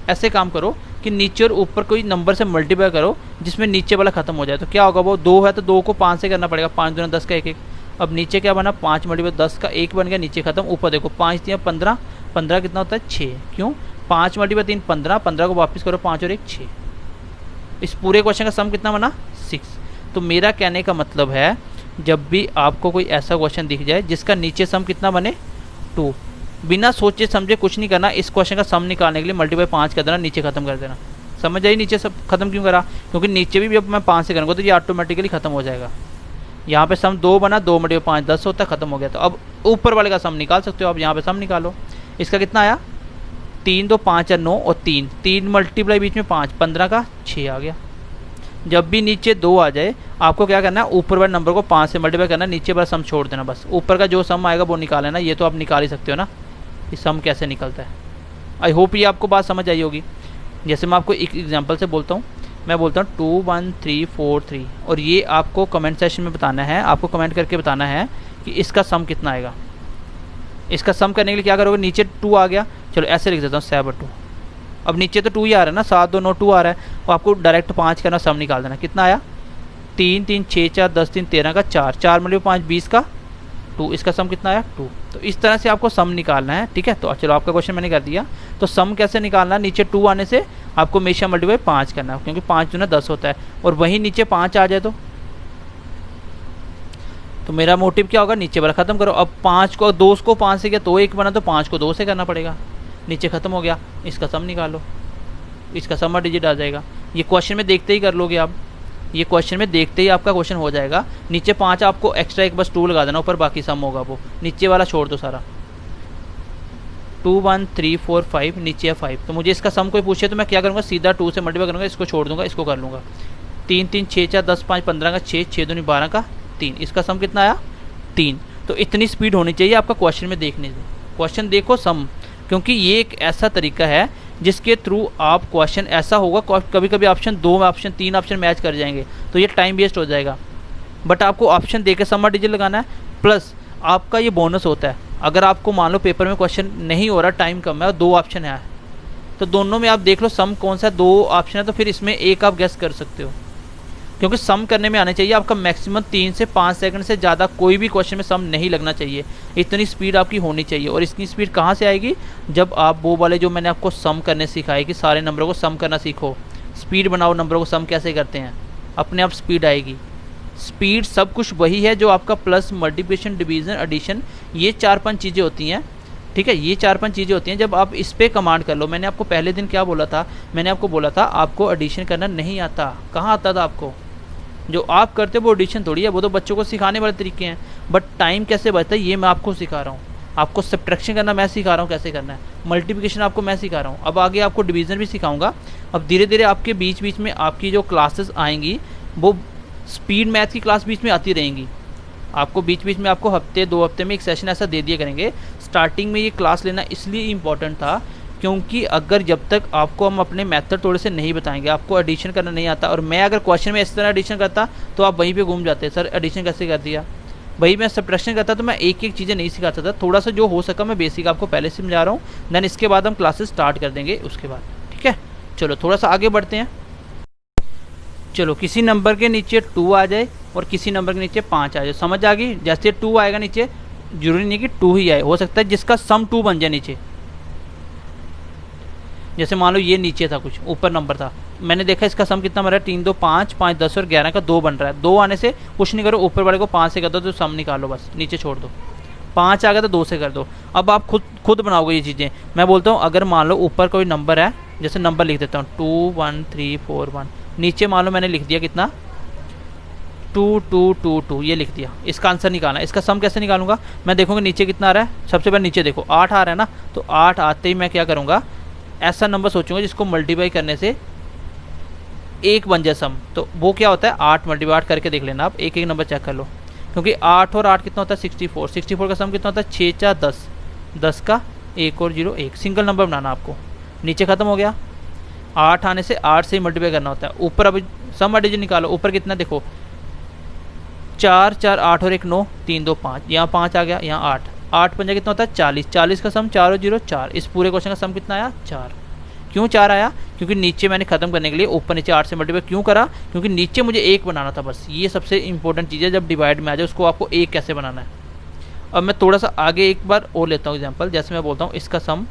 ऐसे काम करो कि नीचे और ऊपर कोई नंबर से मल्टीप्लाई करो जिसमें नीचे वाला खत्म हो जाए। तो क्या होगा, वो 2 है तो 2 को 5 से करना पड़ेगा, 5 दूना 10 का 1 1। अब नीचे क्या बना, 5 मल्टीप्लाई 10 का 1 बन गया, नीचे खत्म। ऊपर देखो 5 दिया 15, 15 कितना होता है 6, क्यों 5 मल्टीप्लाई 3 15, 15 को वापस करो 5 और 1 6। इस पूरे क्वेश्चन का सम कितना बना 6। तो मेरा कहने का मतलब है जब भी आपको कोई ऐसा क्वेश्चन दिख जाए जिसका नीचे सम कितना बने 2, बिना सोचे समझे कुछ नहीं करना, इस क्वेश्चन का सम निकालने के लिए मल्टीप्लाई 5 कर देना, नीचे खत्म कर देना। समझ आई नीचे सब खत्म क्यों करा, क्योंकि नीचे भी अब मैं 5 से करूँगा तो ये ऑटोमेटिकली खत्म हो जाएगा। यहाँ पे सम 2 बना, 2 मल्टीप्लाई 5 10 होता है, खत्म हो गया। तो अब ऊपर वाले का सम निकाल सकते हो आप, यहाँ पे सम निकालो। इसका कितना आया 3 2 5 और 9 और 3, 3 मल्टीप्लाई बीच में 5, 15 का 6 आ गया। जब भी नीचे 2 आ जाए आपको क्या करना है, ऊपर वाले नंबर को 5 से मल्टीप्लाई करना, नीचे वाला सम छोड़ देना, बस ऊपर का जो सम आएगा वो निकाल लेना। ये तो आप निकाल ही सकते हो ना कि सम कैसे निकलता है। आई होप ये आपको बात समझ आई होगी। जैसे मैं आपको एक एग्जांपल से बोलता हूँ, मैं बोलता हूँ 2 1 3 4 3, और ये आपको कमेंट सेक्शन में बताना है, आपको कमेंट करके बताना है कि इसका सम कितना आएगा। इसका सम करने के लिए क्या करोगे, नीचे 2 आ गया, चलो ऐसे लिख देता हूँ 7 2। अब नीचे तो 2 ही आ रहा है ना, 7 2 9 2 आ रहा है, और आपको डायरेक्ट 5 करना, सम निकाल देना। कितना आया 3 3 6 4 10 3 13 का 4, 4 मल्टीप्लाई 5 20 का 2, इसका सम कितना आया 2। तो इस तरह से आपको सम निकालना है, ठीक है। तो चलो आपका क्वेश्चन मैंने कर दिया। तो सम कैसे निकालना है, नीचे 2 आने से आपको हमेशा मल्टीप्लाई 5 करना है, क्योंकि 5 जो ना 10 होता है, और वहीं नीचे 5 आ जाए तो मेरा मोटिव क्या होगा, नीचे वाला खत्म करो। अब 5 को 2 को 5 से किया तो 1 बना, तो 5 को 2 से करना पड़ेगा, नीचे खत्म हो गया। इसका सम निकालो, इसका सम डिजिट आ जाएगा। ये क्वेश्चन में देखते ही कर लोगे आप, ये क्वेश्चन में देखते ही आपका क्वेश्चन हो जाएगा। नीचे 5 आपको एक्स्ट्रा एक बस 2 लगा देना, ऊपर बाकी सम होगा, वो नीचे वाला छोड़ दो सारा। 2 1 3 4 5, नीचे है 5। तो मुझे इसका सम कोई पूछे तो मैं क्या करूँगा, सीधा 2 से मल्टीप्लाई करूँगा, इसको छोड़ दूंगा, इसको कर लूँगा। 3 3 6 4 10 5 15 का 6, 6 दूनी 12 का 3, इसका सम कितना आया 3। तो इतनी स्पीड होनी चाहिए आपका क्वेश्चन में देखने से। क्वेश्चन देखो सम, क्योंकि ये एक ऐसा तरीका है जिसके थ्रू आप क्वेश्चन ऐसा होगा, कभी कभी ऑप्शन 2 में ऑप्शन 3 ऑप्शन मैच कर जाएंगे तो ये टाइम वेस्ट हो जाएगा। बट आपको ऑप्शन देकर सम डिजिट लगाना है, प्लस आपका ये बोनस होता है। अगर आपको मान लो पेपर में क्वेश्चन नहीं हो रहा, टाइम कम है और 2 ऑप्शन है, तो दोनों में आप देख लो सम कौन सा है, 2 ऑप्शन है तो फिर इसमें एक आप गेस कर सकते हो, क्योंकि सम करने में आने चाहिए आपका मैक्सिमम 3 से 5 सेकंड से ज़्यादा कोई भी क्वेश्चन में सम नहीं लगना चाहिए। इतनी स्पीड आपकी होनी चाहिए। और इसकी स्पीड कहाँ से आएगी, जब आप वो वाले जो मैंने आपको सम करने सिखाए कि सारे नंबरों को सम करना सीखो, स्पीड बनाओ, नंबरों को सम कैसे करते हैं, अपने आप स्पीड आएगी। स्पीड सब कुछ वही है जो आपका प्लस, मल्टीप्लिकेशन, डिवीज़न, एडिशन, ये 4-5 चीज़ें होती हैं, ठीक है। ये 4-5 चीज़ें होती हैं, जब आप इस पर कमांड कर लो। मैंने आपको पहले दिन क्या बोला था, मैंने आपको बोला था आपको एडिशन करना नहीं आता। कहाँ आता था आपको, जो आप करते हो वो एडिशन थोड़ी है, वो तो बच्चों को सिखाने वाले तरीके हैं। बट टाइम कैसे बचता है ये मैं आपको सिखा रहा हूँ। आपको सब्ट्रैक्शन करना मैं सिखा रहा हूँ कैसे करना है, मल्टीप्लिकेशन आपको मैं सिखा रहा हूँ। अब आगे आपको डिवीज़न भी सिखाऊंगा। अब धीरे धीरे आपके बीच बीच में आपकी जो क्लासेस आएंगी वो स्पीड मैथ की क्लास बीच में आती रहेंगी। आपको बीच बीच में आपको हफ्ते 2 हफ्ते में एक सेशन ऐसा दे दिया करेंगे। स्टार्टिंग में ये क्लास लेना इसलिए इम्पॉर्टेंट था क्योंकि अगर जब तक आपको हम अपने मेथड थोड़े से नहीं बताएंगे, आपको एडिशन करना नहीं आता, और मैं अगर क्वेश्चन में इस तरह एडिशन करता तो आप वहीं पे घूम जाते, सर एडिशन कैसे कर दिया। वही मैं सब्ट्रैक्शन करता तो मैं एक एक चीज़ें नहीं सिखाता था, थोड़ा सा जो हो सका मैं बेसिक आपको पहले से समझा रहा हूँ। देन इसके बाद हम क्लासेस स्टार्ट कर देंगे उसके बाद, ठीक है। चलो थोड़ा सा आगे बढ़ते हैं। चलो किसी नंबर के नीचे 2 आ जाए और किसी नंबर के नीचे 5 आ जाए, समझ आ गई। जैसे 2 आएगा नीचे, जरूरी नहीं कि 2 ही आए, हो सकता है जिसका सम 2 बन जाए नीचे। जैसे मान लो ये नीचे था कुछ, ऊपर नंबर था, मैंने देखा इसका सम कितना बन रहा है 3 2 5 5 10 और 11 का 2 बन रहा है। 2 आने से कुछ नहीं करो, ऊपर वाले को 5 से कर दो तो सम निकालो, बस नीचे छोड़ दो। 5 आ गया तो 2 से कर दो। अब आप खुद बनाओगे ये चीज़ें। मैं बोलता हूँ अगर मान लो ऊपर कोई नंबर है, जैसे नंबर लिख देता हूँ 2 1 3 4 1, नीचे मान लो मैंने लिख दिया कितना 2 2 2 2, ये लिख दिया। इसका आंसर निकालना है। इसका सम कैसे निकालूंगा, मैं देखूंगा नीचे कितना आ रहा है। सबसे पहले नीचे देखो 8 आ रहा है ना, तो 8 आते ही मैं क्या करूँगा, ऐसा नंबर सोचूंगा जिसको मल्टीप्लाई करने से 1 बन जाए सम। तो वो क्या होता है 8 मल्टीप्लाई 8 करके देख लेना, आप एक एक नंबर चेक कर लो, क्योंकि 8 और 8 कितना होता है 64। 64 का सम कितना होता है 6 4 10, 10 का 1 और 0 1, सिंगल नंबर बनाना आपको। नीचे खत्म हो गया। 8 आने से 8 से ही मल्टीप्लाई करना होता है। ऊपर अब सम डिजिट निकालो, ऊपर कितना देखो 4 4 8 और 1 9, 3 2 5, यहाँ 5 आ गया, यहाँ 8 पंजा कितना होता है 40। 40 का सम 4 और 0 4। इस पूरे क्वेश्चन का सम कितना आया 4, क्यों 4 आया? क्योंकि नीचे मैंने खत्म करने के लिए ऊपर नीचे 8 से मल्टीप्लाई क्यों करा? क्योंकि नीचे मुझे 1 बनाना था बस। ये सबसे इंपॉर्टेंट चीज़ है, जब डिवाइड में आ जाए उसको आपको 1 कैसे बनाना है। अब मैं थोड़ा सा आगे एक बार और लेता हूँ एग्जाम्पल। जैसे मैं बोलता हूँ इसका सम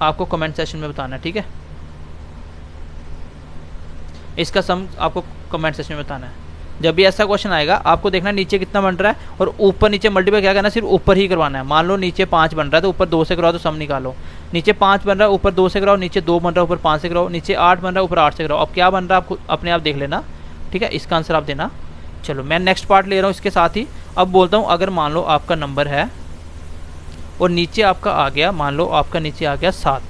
आपको कमेंट सेक्शन में बताना है, ठीक है। इसका सम आपको कमेंट सेक्शन में बताना है। जब भी ऐसा क्वेश्चन आएगा आपको देखना नीचे कितना बन रहा है और ऊपर नीचे मल्टीप्लाई क्या करना है, सिर्फ ऊपर ही करवाना है। मान लो नीचे 5 बन रहा है तो ऊपर 2 से कराओ तो सम निकालो। नीचे 5 बन रहा है ऊपर 2 से कराओ, नीचे 2 बन रहा है ऊपर 5 से कराओ, नीचे 8 बन रहा है ऊपर 8 से कराओ। अब क्या बन रहा है आपको अपने आप देख लेना, ठीक है। इसका आंसर आप देना। चलो मैं नेक्स्ट पार्ट ले रहा हूँ इसके साथ ही। अब बोलता हूँ अगर मान लो आपका नंबर है और नीचे आपका आ गया, मान लो आपका नीचे आ गया 7,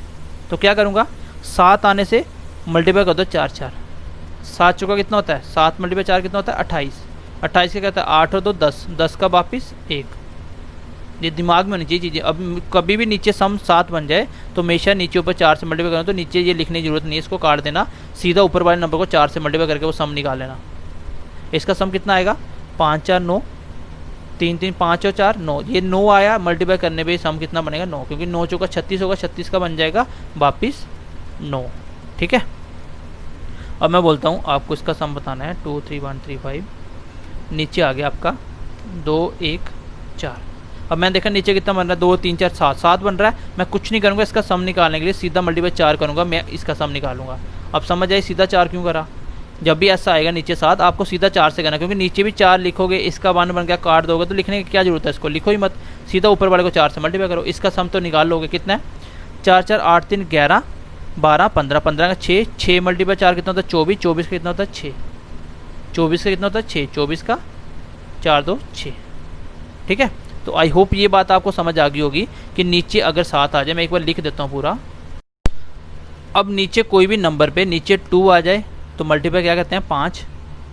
तो क्या करूँगा, 7 आने से मल्टीप्लाई कर दो 4 4। 7 चौका कितना होता है, 7 मल्टीप्लाई 4 कितना होता है 28। 28 क्या कहता है 8 और 2 10, 10 का वापिस 1। ये दिमाग में होनी चाहिए चीज़ें। अब कभी भी नीचे सम 7 बन जाए तो हमेशा नीचे ऊपर 4 से मल्टीप्लाई करना, तो नीचे ये लिखने की जरूरत नहीं है, इसको काट देना, सीधा ऊपर वाले नंबर को 4 से मल्टीप्लाई करके वो सम निकाल लेना। इसका सम कितना आएगा, 5 4 9, 3 3 5 और 4 9। ये 9 आया, मल्टीप्लाई करने पे सम कितना बनेगा 9, क्योंकि 9 चौका 36 होगा, 36 का बन जाएगा वापिस 9, ठीक है। अब मैं बोलता हूँ आपको इसका सम बताना है। 2 3 1 3 5, नीचे आ गया आपका 2 1 4। अब मैंने देखा नीचे कितना बन रहा है 2 3 4 7, 7 बन रहा है। मैं कुछ नहीं करूँगा इसका सम निकालने के लिए, सीधा मल्टीप्लाई 4 करूँगा, मैं इसका सम निकालूंगा। अब समझ आई सीधा 4 क्यों करा। जब भी ऐसा आएगा नीचे 7 आपको सीधा 4 से करना, क्योंकि नीचे भी 4 लिखोगे, इसका 1 बन गया काट दोगे तो लिखने की क्या जरूरत है, इसको लिखो ही मत, सीधा ऊपर वाले को 4 से मल्टीप्लाई करो। इसका सम तो निकाल लोगे, कितना है 4 4 8 3 11 12 15, 15 का 6, 6 मल्टीप्लाई 4 कितना होता है 24, 24 का कितना होता है 6, 24 का कितना होता है 6, 24 का 4 2 6, ठीक है। तो आई होप ये बात आपको समझ आ गई होगी कि नीचे अगर 7 आ जाए, मैं एक बार लिख देता हूँ पूरा। अब नीचे कोई भी नंबर पे नीचे 2 आ जाए तो मल्टीप्लाई क्या करते हैं 5,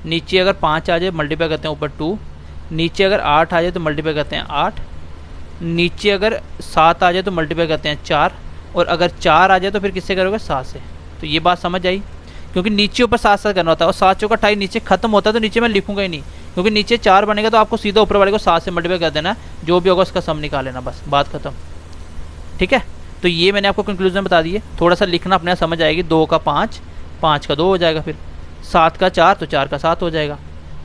नीचे अगर 5 आ जाए मल्टीप्लाई करते हैं ऊपर 2, नीचे अगर 8 आ जाए तो मल्टीप्लाई करते हैं 8, नीचे अगर 7 आ जाए तो मल्टीप्लाई करते हैं 4, और अगर 4 आ जाए तो फिर किससे करोगे 7 से। तो ये बात समझ आई, क्योंकि नीचे ऊपर 7 7 करना होता है और 7 चौका 28 नीचे खत्म होता है, तो नीचे मैं लिखूंगा ही नहीं, क्योंकि नीचे 4 बनेगा तो आपको सीधा ऊपर वाले को 7 से मल्टीप्लाई कर देना है, जो भी होगा उसका सम निकाल लेना, बस बात खत्म, ठीक है। तो ये मैंने आपको कंक्लूजन बता दिए। थोड़ा सा लिखना अपने आप समझ आएगी। 2 का 5, 5 का 2 हो जाएगा, फिर 7 का 4 तो 4 का 7 हो जाएगा,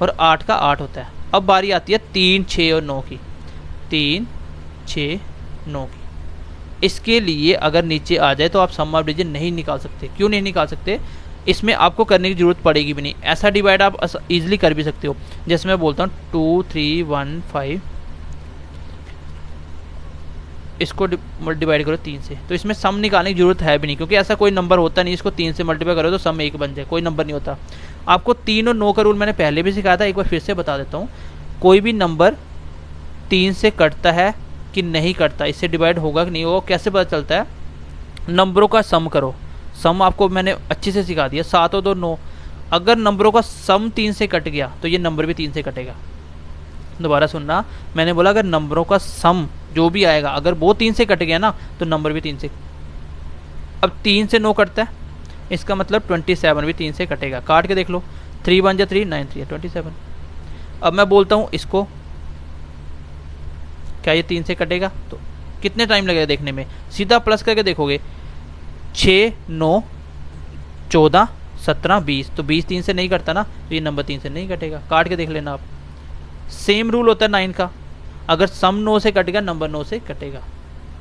और 8 का 8 होता है। अब बारी आती है 3 6 और 9 की, 3 6 9 की। इसके लिए अगर नीचे आ जाए तो आप सम ऑफ डिजिट नहीं निकाल सकते। क्यों नहीं निकाल सकते, इसमें आपको करने की जरूरत पड़ेगी भी नहीं। ऐसा डिवाइड आप इजीली कर भी सकते हो। जैसे मैं बोलता हूँ 2 3 1 5, इसको डिवाइड करो 3 से, तो इसमें सम निकालने की जरूरत है भी नहीं, क्योंकि ऐसा कोई नंबर होता नहीं इसको 3 से मल्टीप्लाई करो तो सम 1 बन जाए, कोई नंबर नहीं होता। आपको 3 और 9 का रूल मैंने पहले भी सिखाया था, एक बार फिर से बता देता हूँ। कोई भी नंबर 3 से कटता है कि नहीं कटता, इससे डिवाइड होगा कि नहीं होगा, कैसे पता चलता है, नंबरों का सम करो। सम आपको मैंने अच्छे से सिखा दिया, 7 और 2 9। अगर नंबरों का सम 3 से कट गया तो ये नंबर भी 3 से कटेगा। दोबारा सुनना, मैंने बोला अगर नंबरों का सम जो भी आएगा अगर वो 3 से कट गया ना तो नंबर भी 3 से। अब 3 से 9 कटता है, इसका मतलब 27 भी 3 से कटेगा। काट के देख लो, 3 1 जा 3, 9 3 27। अब मैं बोलता हूँ इसको, क्या ये 3 से कटेगा, तो कितने टाइम लगेगा देखने में, सीधा प्लस करके देखोगे, 6 9 14 17 20, तो 20 3 से नहीं कटता ना, तो ये नंबर 3 से नहीं कटेगा। काट के देख लेना आप। सेम रूल होता है 9 का, अगर सम 9 से कटेगा नंबर 9 से कटेगा।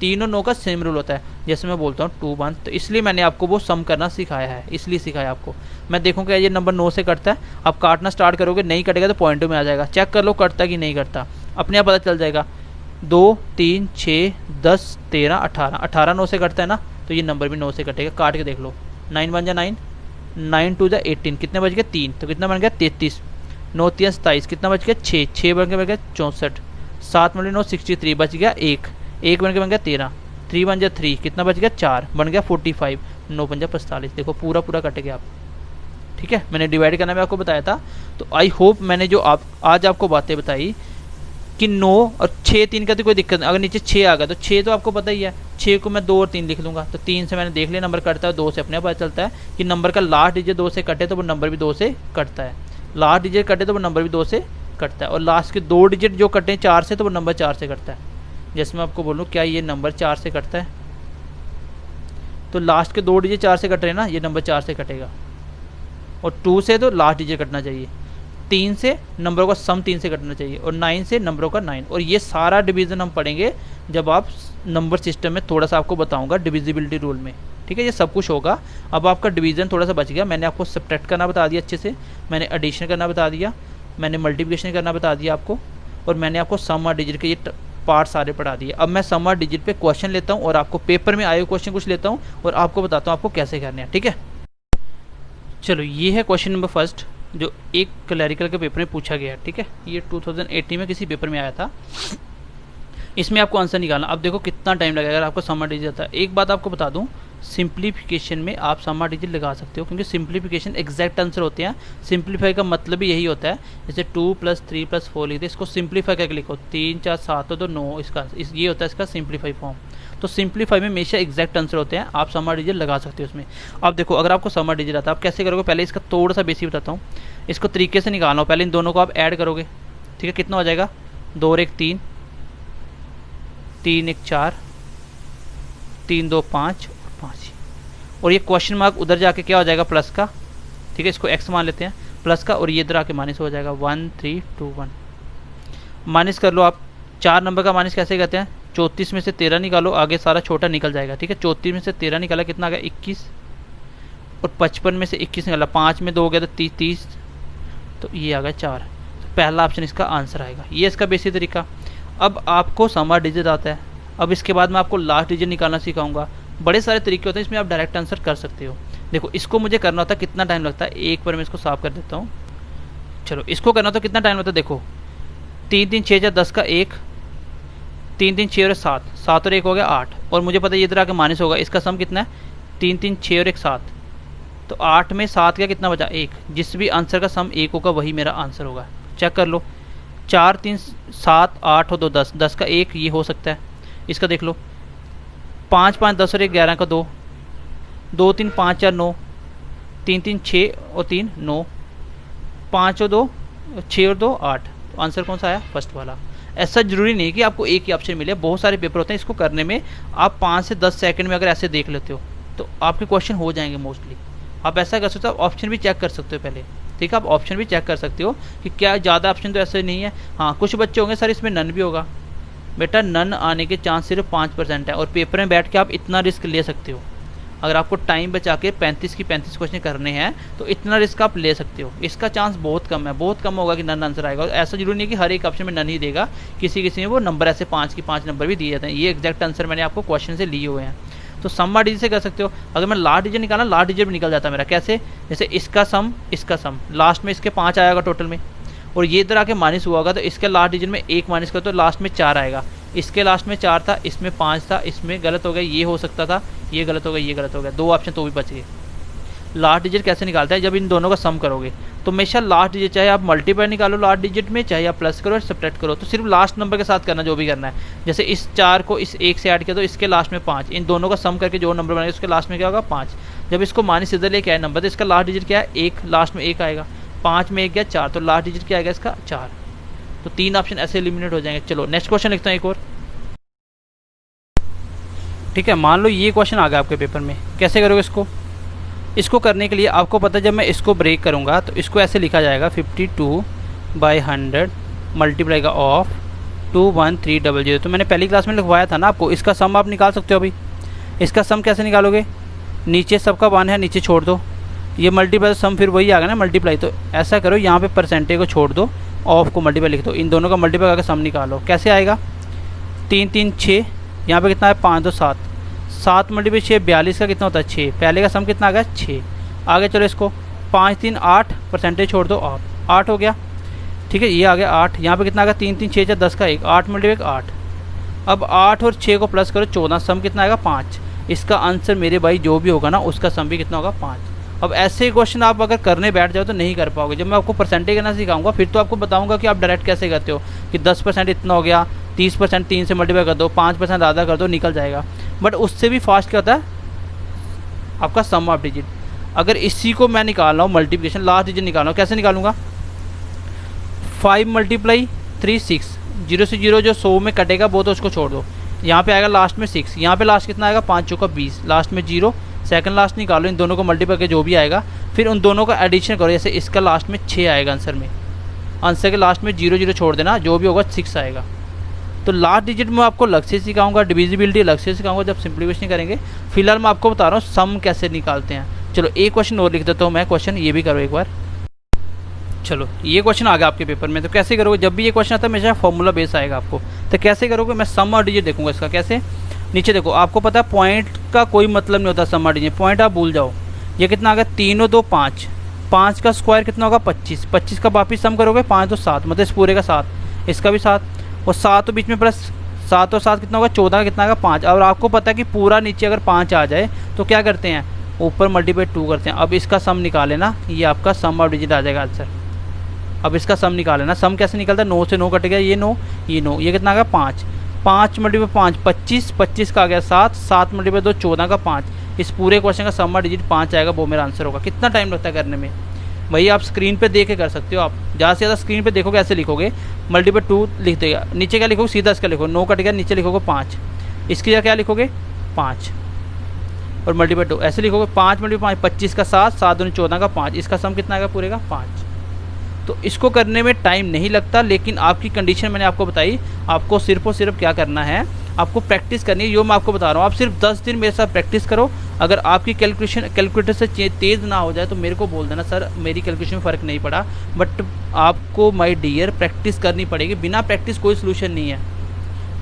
3 और 9 का सेम रूल होता है। जैसे मैं बोलता हूँ 2 1, तो इसलिए मैंने आपको वो सम करना सिखाया है, इसलिए सिखाया आपको। मैं देखूँगा ये नंबर 9 से कटता है, आप काटना स्टार्ट करोगे, नहीं कटेगा तो पॉइंटों में आ जाएगा, चेक कर लो कटता कि नहीं कटता, अपने आप पता चल जाएगा। 2 3 6 10 13 18, 18 9 से कटता है ना, तो ये नंबर भी 9 से कटेगा। काट के देख लो, 9 1 जा 9, 9 2 जा 18, कितने बच गए 3, तो कितना बन गया 33, 9 3 27, कितना बच गया 6, 6 बन गया 64, 7 में 9 63, बच गया 1, 1 बन गया 13, 3 1 जा 3, कितना बच गया 4, बन गया 45, 9 5 जा 45। देखो पूरा पूरा कट गया आप, ठीक है। मैंने डिवाइड करना मैं आपको बताया था। तो आई होप मैंने जो आज आपको बातें बताई कि 9 और 6 3 का तो कोई दिक्कत नहीं। अगर नीचे 6 आ गया तो 6 तो आपको पता ही है, 6 को मैं 2 और 3 लिख लूँगा, तो 3 से मैंने देख लिया नंबर कटता है, 2 से अपने आप पता चलता है कि नंबर का लास्ट डिजिट 2 से कटे तो वो नंबर भी 2 से कटता है, लास्ट डिजिट कटे तो वो नंबर भी 2 से कटता है, और लास्ट के 2 डिजिट जो कटे 4 से तो वो नंबर 4 से कटता है। जैसे मैं आपको बोलूँ क्या ये नंबर 4 से कटता है, तो लास्ट के 2 डिजिट 4 से कट रहे हैं ना, ये नंबर 4 से कटेगा। और 2 से तो लास्ट डिजिट कटना चाहिए, 3 से नंबरों का सम 3 से कटना चाहिए, और 9 से नंबरों का 9। और ये सारा डिवीज़न हम पढ़ेंगे जब आप नंबर सिस्टम में, थोड़ा सा आपको बताऊंगा डिविजिबिलिटी रूल में, ठीक है। ये सब कुछ होगा। अब आपका डिवीज़न थोड़ा सा बच गया। मैंने आपको सब्ट्रैक्ट करना बता दिया अच्छे से, मैंने एडिशन करना बता दिया, मैंने मल्टीप्लिकेशन करना बता दिया आपको, और मैंने आपको सम और डिजिट के ये पार्ट सारे पढ़ा दिए। अब मैं सम और डिजिट पे क्वेश्चन लेता हूँ और आपको पेपर में आए हुए क्वेश्चन कुछ लेता हूँ और आपको बताता हूँ आपको कैसे करने हैं, ठीक है। चलो ये है क्वेश्चन नंबर फर्स्ट जो एक क्लैरिकल के पेपर में पूछा गया है, ठीक है। ये 2018 में किसी पेपर में आया था। इसमें आपको आंसर निकालना। अब देखो कितना टाइम लगेगा अगर आपको सम और डिजिट आता है। एक बात आपको बता दूं, सिंप्लीफिकेशन में आप सम और डिजिट लगा सकते हो, क्योंकि सिंप्लीफिकेशन एग्जैक्ट आंसर होते हैं। सिंप्लीफाई का मतलब ही यही होता है, जैसे 2 + 3 + 4 लिखते, इसको सिंप्लीफाई करके लिखो, 3 4 7 तो 9, ये होता है इसका सिंप्लीफाई फॉर्म। तो सिंप्लीफाई में हमेशा एग्जैक्ट आंसर होते हैं, आप सम और डिजिट लगा सकते हो उसमें। अब देखो अगर आपको सम और डिजिट आता है आप कैसे करोगे, पहले इसका थोड़ा सा बेसिक बताता हूँ। इसको तरीके से निकालना हो, पहले इन दोनों को आप ऐड करोगे, ठीक है। कितना हो जाएगा, 2 और 1 3, 3 1 4, 3 2 5 और 5। और ये क्वेश्चन मार्क उधर जाके क्या हो जाएगा, प्लस का, ठीक है। इसको एक्स मान लेते हैं, प्लस का, और ये इधर आके माइनस हो जाएगा, 1 3 2 1। माइनस कर लो आप। 4 नंबर का माइनस कैसे करते हैं, 34 में से 13 निकालो, आगे सारा छोटा निकल जाएगा, ठीक है। 34 में से 13 निकाला, कितना आ गया 21, और 55 में से 21 निकाला, 5 में 2 हो गया तो 30, तो ये आ गया 4। तो पहला ऑप्शन इसका आंसर आएगा। ये इसका बेसिक तरीका। अब आपको सम और डिजिट आता है। अब इसके बाद मैं आपको लास्ट डिजिट निकालना सिखाऊंगा। बड़े सारे तरीके होते हैं, इसमें आप डायरेक्ट आंसर कर सकते हो। देखो इसको मुझे करना होता है, कितना टाइम लगता है, एक बार मैं इसको साफ कर देता हूँ। चलो इसको करना होता है, कितना टाइम लगता है, देखो 3 3 6 4 10 का 1, 3 3 6 और 7, 7 और 1 हो गया 8, और मुझे पता है ये इधर आके माइनस होगा। इसका सम कितना है, 3 3 6 और 1 7, तो 8 में 7 का कितना बचा, 1। जिस भी आंसर का सम 1 होगा वही मेरा आंसर होगा। चेक कर लो, 4 3 7 8 और 2 10, 10 का 1 ये हो सकता है। इसका देख लो, 5 5 10 और 1 11 का 2, 2 3 5 4 9, 3 3 6 और 3 9, 5 और 2 6 और 2 8। तो आंसर कौन सा आया, फर्स्ट वाला। ऐसा जरूरी नहीं कि आपको एक ही ऑप्शन मिले, बहुत सारे पेपर होते हैं। इसको करने में आप 5 से 10 सेकंड में अगर ऐसे देख लेते हो तो आपके क्वेश्चन हो जाएंगे मोस्टली। आप ऐसा कर सकते हो, आप ऑप्शन भी चेक कर सकते हो पहले, ठीक है। आप ऑप्शन भी चेक कर सकते हो कि क्या ज़्यादा ऑप्शन तो ऐसे नहीं है। हाँ कुछ बच्चे होंगे सर इसमें नन भी होगा, बेटा नन आने के चांस सिर्फ 5% है, और पेपर में बैठ के आप इतना रिस्क ले सकते हो। अगर आपको टाइम बचा के 35 की 35 क्वेश्चन करने हैं तो इतना रिस्क आप ले सकते हो। इसका चांस बहुत कम है, बहुत कम होगा कि नन आंसर आएगा। और ऐसा जरूरी नहीं कि हर एक ऑप्शन में नन ही देगा, किसी किसी में वो नंबर ऐसे 5 की 5 नंबर भी दिए जाते हैं। ये एग्जैक्ट आंसर मैंने आपको क्वेश्चन से लिए हुए हैं। तो सम और डिजिट से कर सकते हो। अगर मैं लास्ट डिजिट निकाला, लास्ट डिजिट भी निकल जाता है मेरा। कैसे, जैसे इसका सम लास्ट में इसके 5 आएगा टोटल में, और ये इधर आके माइनस हुआ होगा, तो इसके लास्ट डिजिट में 1 माइनस करो तो लास्ट में 4 आएगा। इसके लास्ट में 4 था, इसमें 5 था, इसमें गलत हो गया, ये हो सकता था, ये गलत हो गया, ये गलत हो गया, 2 ऑप्शन तो भी बच गए। लास्ट डिजिट कैसे निकालता है, जब इन दोनों का सम करोगे तो हमेशा लास्ट डिजिट, चाहे आप मल्टीप्लाई निकालो लास्ट डिजिट में, चाहे आप प्लस करो या सब्ट्रैक्ट करो, तो सिर्फ लास्ट नंबर के साथ करना जो भी करना है। जैसे इस 4 को इस 1 से ऐड किया तो इसके लास्ट में 5, इन दोनों का सम करके जो नंबर बनेगा उसके लास्ट में क्या होगा, 5। जब इसको माइनस इधर लेके आए नंबर, तो इसका लास्ट डिजिट क्या है, 1, लास्ट में 1 आएगा, 5 में 1 गया 4, तो लास्ट डिजिट क्या आएगा इसका, 4। तो 3 ऑप्शन ऐसे एलिमिनेट हो जाएंगे। चलो नेक्स्ट क्वेश्चन लिखता हूँ एक और, ठीक है। मान लो ये क्वेश्चन आ गया आपके पेपर में, कैसे करोगे इसको करने के लिए आपको पता है, जब मैं इसको ब्रेक करूँगा तो इसको ऐसे लिखा जाएगा 52/100 मल्टीप्लाई का ऑफ 21300। तो मैंने पहली क्लास में लिखवाया था ना आपको, इसका सम आप निकाल सकते हो। अभी इसका सम कैसे निकालोगे, नीचे सबका 1 है, नीचे छोड़ दो, ये मल्टीप्लाई सम फिर वही आ गया ना मल्टीप्लाई। तो ऐसा करो, यहाँ पे परसेंटेज को छोड़ दो, ऑफ को मल्टीप्लाई लिख दो, इन दोनों का मल्टीप्लाई करके सम निकालो। कैसे आएगा, 3 3 6, यहाँ पे कितना है 5 2 7, 7 मल्टीप्लाई 6 42 का कितना होता है 6। पहले का सम कितना आ गया 6। आगे चलो इसको 5 3 8, परसेंटेज छोड़ दो, 8 हो गया, ठीक है। ये आ गया 8, यहाँ पे कितना आ गया 3 3 6 4 10 का 1, 8 मल्टीप्लाई 8। अब 8 और 6 को प्लस करो 14, सम कितना आएगा 5। इसका आंसर मेरे भाई जो भी होगा ना उसका सम भी कितना होगा 5। अब ऐसे क्वेश्चन आप अगर करने बैठ जाओ तो नहीं कर पाओगे। जब मैं आपको परसेंटेज करना सिखाऊंगा फिर तो आपको बताऊंगा कि आप डायरेक्ट कैसे करते हो, कि 10% इतना हो गया, 30% 3 से मल्टीप्लाई कर दो, 5% आधा कर दो, निकल जाएगा। बट उससे भी फास्ट क्या होता है आपका सम ऑफ डिजिट। अगर इसी को मैं निकाल रहा हूँ मल्टीप्लिकेशन, लास्ट डिजिट निकाल रहा हूँ, कैसे निकालूंगा, 5 × 3 6, 0 से 0 जो 100 में कटेगा वो तो उसको छोड़ दो, यहाँ पे आएगा लास्ट में 6, यहाँ पे लास्ट कितना आएगा 5 चौका 20, लास्ट में 0, सेकंड लास्ट निकालो, इन दोनों को मल्टीप्लाई करके जो भी आएगा फिर उन दोनों का एडिशन करो। जैसे इसका लास्ट में 6 आएगा आंसर में, आंसर के लास्ट में 0 0 छोड़ देना, जो भी होगा 6 आएगा। तो लास्ट डिजिट में आपको अलग से सिखाऊंगा, डिविजिबिलिटी अलग से सिखाऊंगा जब सिंप्लीफिकेशन करेंगे। फिलहाल मैं आपको बता रहा हूँ सम कैसे निकालते हैं। चलो एक क्वेश्चन और लिख देता हूँ मैं, क्वेश्चन ये भी करो एक बार। चलो ये क्वेश्चन आ गया आपके पेपर में, तो कैसे करोगे, जब भी ये क्वेश्चन आता है हमेशा फॉर्मूला बेस आएगा आपको। तो कैसे करोगे, मैं सम और डिजिट देखूंगा इसका कैसे। नीचे देखो, आपको पता है पॉइंट का कोई मतलब नहीं होता सम और डिजिट, पॉइंट आप भूल जाओ। ये कितना आ गया 3 और 2 5, 5 का स्क्वायर कितना होगा 25, 25 का वापिस सम करोगे 5 2 7, मतलब इस पूरे का 7, इसका भी 7 और 7 तो बीच में प्लस 7 और 7 कितना होगा 14 का कितना आएगा 5। और आपको पता है कि पूरा नीचे अगर 5 आ जाए तो क्या करते हैं, ऊपर मल्टीप्लाई 2 करते हैं। अब इसका सम निकाले ना, ये आपका सम और डिजिट आ जाएगा आंसर। अब इसका सम निकाले ना, सम कैसे निकलता है, 9 से 9 कट गया, ये 9 ये 9, ये कितना आ गया 5, 5 मल्टीप्लाई 5 25, 25 का आ गया 7, 7 मल्टीप्लाई 2 14 का 5। इस पूरे क्वेश्चन का सम और डिजिट 5 आएगा, वो मेरा आंसर होगा। कितना टाइम लगता है करने में भाई, आप स्क्रीन पे देख के कर सकते हो। आप ज़्यादा से ज़्यादा स्क्रीन पे देखोगे, ऐसे लिखोगे मल्टीप्लाई 2 लिख देगा, नीचे क्या लिखोगे सीधा इसका लिखो, 9 कट गया नीचे लिखोगे 5, इसकी जगह क्या लिखोगे 5 और मल्टीप्लाई 2 ऐसे लिखोगे, 5 मल्टीप्लाई 5 25 का 7, 7 दूनी 14 का 5, इसका सम कितना आएगा पूरे का 5। तो इसको करने में टाइम नहीं लगता, लेकिन आपकी कंडीशन मैंने आपको बताई, आपको सिर्फ और सिर्फ क्या करना है, आपको प्रैक्टिस करनी है। जो मैं आपको बता रहा हूँ, आप सिर्फ 10 दिन मेरे साथ प्रैक्टिस करो। अगर आपकी कैलकुलेटर से तेज़ ना हो जाए तो मेरे को बोल देना, सर मेरी कैलकुलेशन में फ़र्क नहीं पड़ा। बट आपको माय डियर प्रैक्टिस करनी पड़ेगी, बिना प्रैक्टिस कोई सोल्यूशन नहीं है,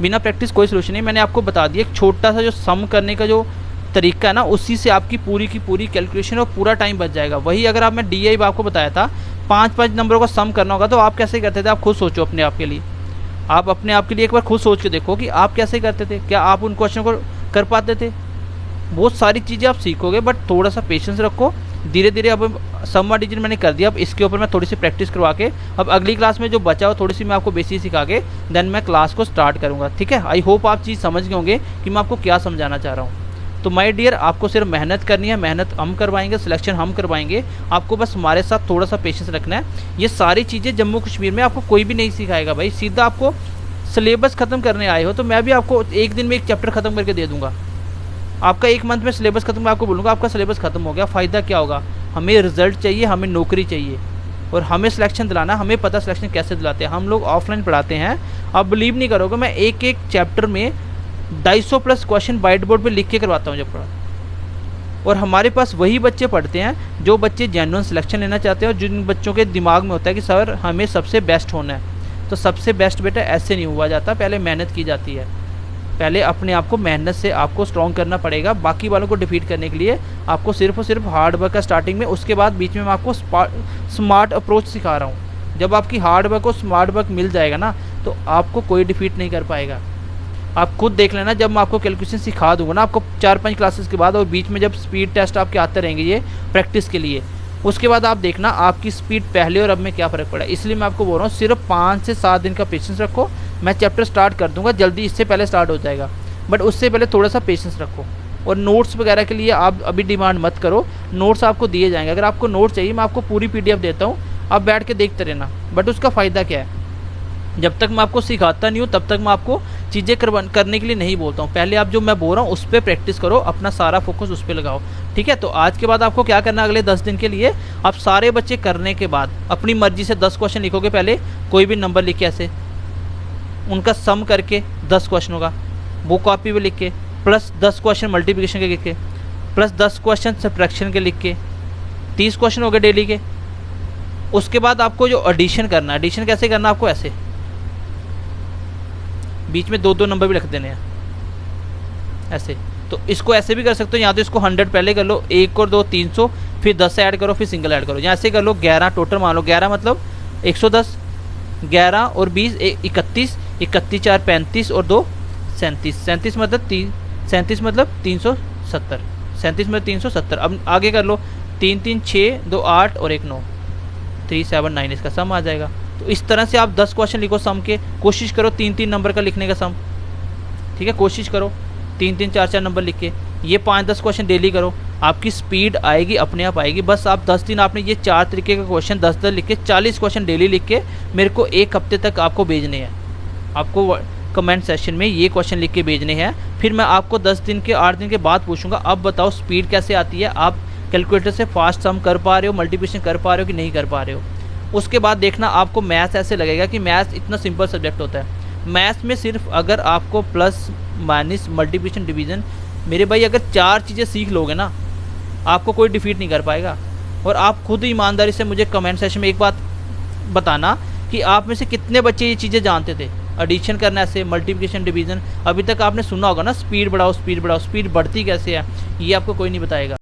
बिना प्रैक्टिस कोई सोल्यूशन नहीं। मैंने आपको बता दिया एक छोटा सा जो सम करने का जो तरीका है ना, उसी से आपकी पूरी की पूरी कैलकुलेशन और पूरा टाइम बच जाएगा। वही अगर आप, मैं DI आपको बताया था 5 नंबरों का सम करना होगा, तो आप कैसे करते थे, आप खुद सोचो अपने आप के लिए, आप अपने आप के लिए एक बार खुद सोच के देखो कि आप कैसे करते थे, क्या आप उन क्वेश्चन को कर पाते थे। बहुत सारी चीज़ें आप सीखोगे, बट थोड़ा सा पेशेंस रखो, धीरे धीरे। अब सम और डिजिट मैंने कर दिया, अब इसके ऊपर मैं थोड़ी सी प्रैक्टिस करवा के, अब अगली क्लास में जो बचा हो थोड़ी सी मैं आपको बेसिक सिखा के देन मैं क्लास को स्टार्ट करूँगा। ठीक है, आई होप आप चीज़ समझ गए होंगे कि मैं आपको क्या समझाना चाह रहा हूँ। तो माय डियर, आपको सिर्फ मेहनत करनी है, मेहनत हम करवाएंगे, सिलेक्शन हम करवाएंगे, आपको बस हमारे साथ थोड़ा सा पेशेंस रखना है। ये सारी चीज़ें जम्मू कश्मीर में आपको कोई भी नहीं सिखाएगा भाई, सीधा आपको सिलेबस ख़त्म करने आए हो तो मैं भी आपको एक दिन में एक चैप्टर ख़त्म करके दे दूंगा। आपका एक मंथ में सिलेबस खत्म, मैं आपको बोलूँगा आपका सिलेबस खत्म हो गया, फ़ायदा क्या होगा। हमें रिजल्ट चाहिए, हमें नौकरी चाहिए और हमें सिलेक्शन दिलाना, हमें पता सिलेक्शन कैसे दिलाते हैं। हम लोग ऑफलाइन पढ़ाते हैं, आप बिलीव नहीं करोगे, मैं एक एक चैप्टर में 250 प्लस क्वेश्चन वाइट बोर्ड पे लिख के करवाता हूँ जब पढ़ा। और हमारे पास वही बच्चे पढ़ते हैं जो बच्चे जेन्युइन सिलेक्शन लेना चाहते हैं और जिन बच्चों के दिमाग में होता है कि सर हमें सबसे बेस्ट होना है। तो सबसे बेस्ट बेटा ऐसे नहीं हुआ जाता, पहले मेहनत की जाती है, पहले अपने आप को मेहनत से आपको स्ट्रॉन्ग करना पड़ेगा। बाकी वालों को डिफीट करने के लिए आपको सिर्फ और सिर्फ हार्ड वर्क का स्टार्टिंग में, उसके बाद बीच में मैं आपको स्मार्ट अप्रोच सिखा रहा हूँ। जब आपकी हार्ड वर्क और स्मार्ट वर्क मिल जाएगा ना, तो आपको कोई डिफीट नहीं कर पाएगा। आप खुद देख लेना, जब मैं आपको कैलकुलेशन सिखा दूंगा ना आपको 4-5 क्लासेस के बाद, और बीच में जब स्पीड टेस्ट आपके आते रहेंगे ये प्रैक्टिस के लिए, उसके बाद आप देखना आपकी स्पीड पहले और अब में क्या फ़र्क पड़ा। इसलिए मैं आपको बोल रहा हूँ सिर्फ 5 से 7 दिन का पेशेंस रखो। मैं चैप्टर स्टार्ट कर दूंगा जल्दी, इससे पहले स्टार्ट हो जाएगा, बट उससे पहले थोड़ा सा पेशेंस रखो। और नोट्स वगैरह के लिए आप अभी डिमांड मत करो, नोट्स आपको दिए जाएंगे। अगर आपको नोट चाहिए मैं आपको पूरी PDF देता हूँ, आप बैठ के देखते रहना। बट उसका फ़ायदा क्या है, जब तक मैं आपको सिखाता नहीं हूँ तब तक मैं आपको चीज़ें करने के लिए नहीं बोलता हूँ। पहले आप जो मैं बोल रहा हूँ उस पर प्रैक्टिस करो, अपना सारा फोकस उस पर लगाओ। ठीक है, तो आज के बाद आपको क्या करना है, अगले 10 दिन के लिए आप सारे बच्चे करने के बाद अपनी मर्जी से 10 क्वेश्चन लिखोगे। पहले कोई भी नंबर लिख के ऐसे उनका सम करके 10 क्वेश्चनों का वो कॉपी पे लिख के, प्लस 10 क्वेश्चन मल्टीप्लिकेशन के लिख के, प्लस 10 क्वेश्चन सब्ट्रैक्शन के लिख के, 30 क्वेश्चन हो गए डेली के। उसके बाद आपको जो एडिशन करना है, एडिशन कैसे करना है आपको, ऐसे बीच में 2-2 नंबर भी रख देने हैं ऐसे। तो इसको ऐसे भी कर सकते हो, या तो इसको 100 पहले कर लो, 1 और 2 300, फिर 10 ऐड करो, फिर सिंगल ऐड करो, या ऐसे कर लो 11 टोटल मान लो, 11 मतलब 110, 11 और 20 31, 31 4 35 और 2 37, 37 मतलब 370, 37 मतलब 370। अब आगे कर लो 3 3 6 2 8 और 1 9, 379 इसका सम आ जाएगा। तो इस तरह से आप 10 क्वेश्चन लिखो सम के, कोशिश करो 3-3 नंबर का लिखने का सम। ठीक है, कोशिश करो 3-3 4-4 नंबर लिख के, ये 5-10 क्वेश्चन डेली करो, आपकी स्पीड आएगी, अपने आप आएगी। बस आप 10 दिन आपने ये 4 तरीके के क्वेश्चन 10-10 लिख के 40 क्वेश्चन डेली लिख के मेरे को 1 हफ्ते तक आपको भेजने हैं। आपको कमेंट सेशन में ये क्वेश्चन लिख के भेजने हैं। फिर मैं आपको 10 दिन के 8 दिन के बाद पूछूंगा, अब बताओ स्पीड कैसे आती है, आप कैलकुलेटर से फास्ट सम कर पा रहे हो, मल्टीप्लिकेशन कर पा रहे हो कि नहीं कर पा रहे हो। उसके बाद देखना आपको मैथ्स ऐसे लगेगा कि मैथ्स इतना सिंपल सब्जेक्ट होता है। मैथ्स में सिर्फ अगर आपको प्लस माइनस मल्टीप्लिकेशन डिवीज़न, मेरे भाई अगर 4 चीज़ें सीख लोगे ना, आपको कोई डिफीट नहीं कर पाएगा। और आप खुद ईमानदारी से मुझे कमेंट सेशन में एक बात बताना कि आप में से कितने बच्चे ये चीज़ें जानते थे, एडिशन करना ऐसे, मल्टीप्लिकेशन डिवीज़न। अभी तक आपने सुना होगा ना, स्पीड बढ़ाओ स्पीड बढ़ाओ, स्पीड बढ़ती कैसे है ये आपको कोई नहीं बताएगा।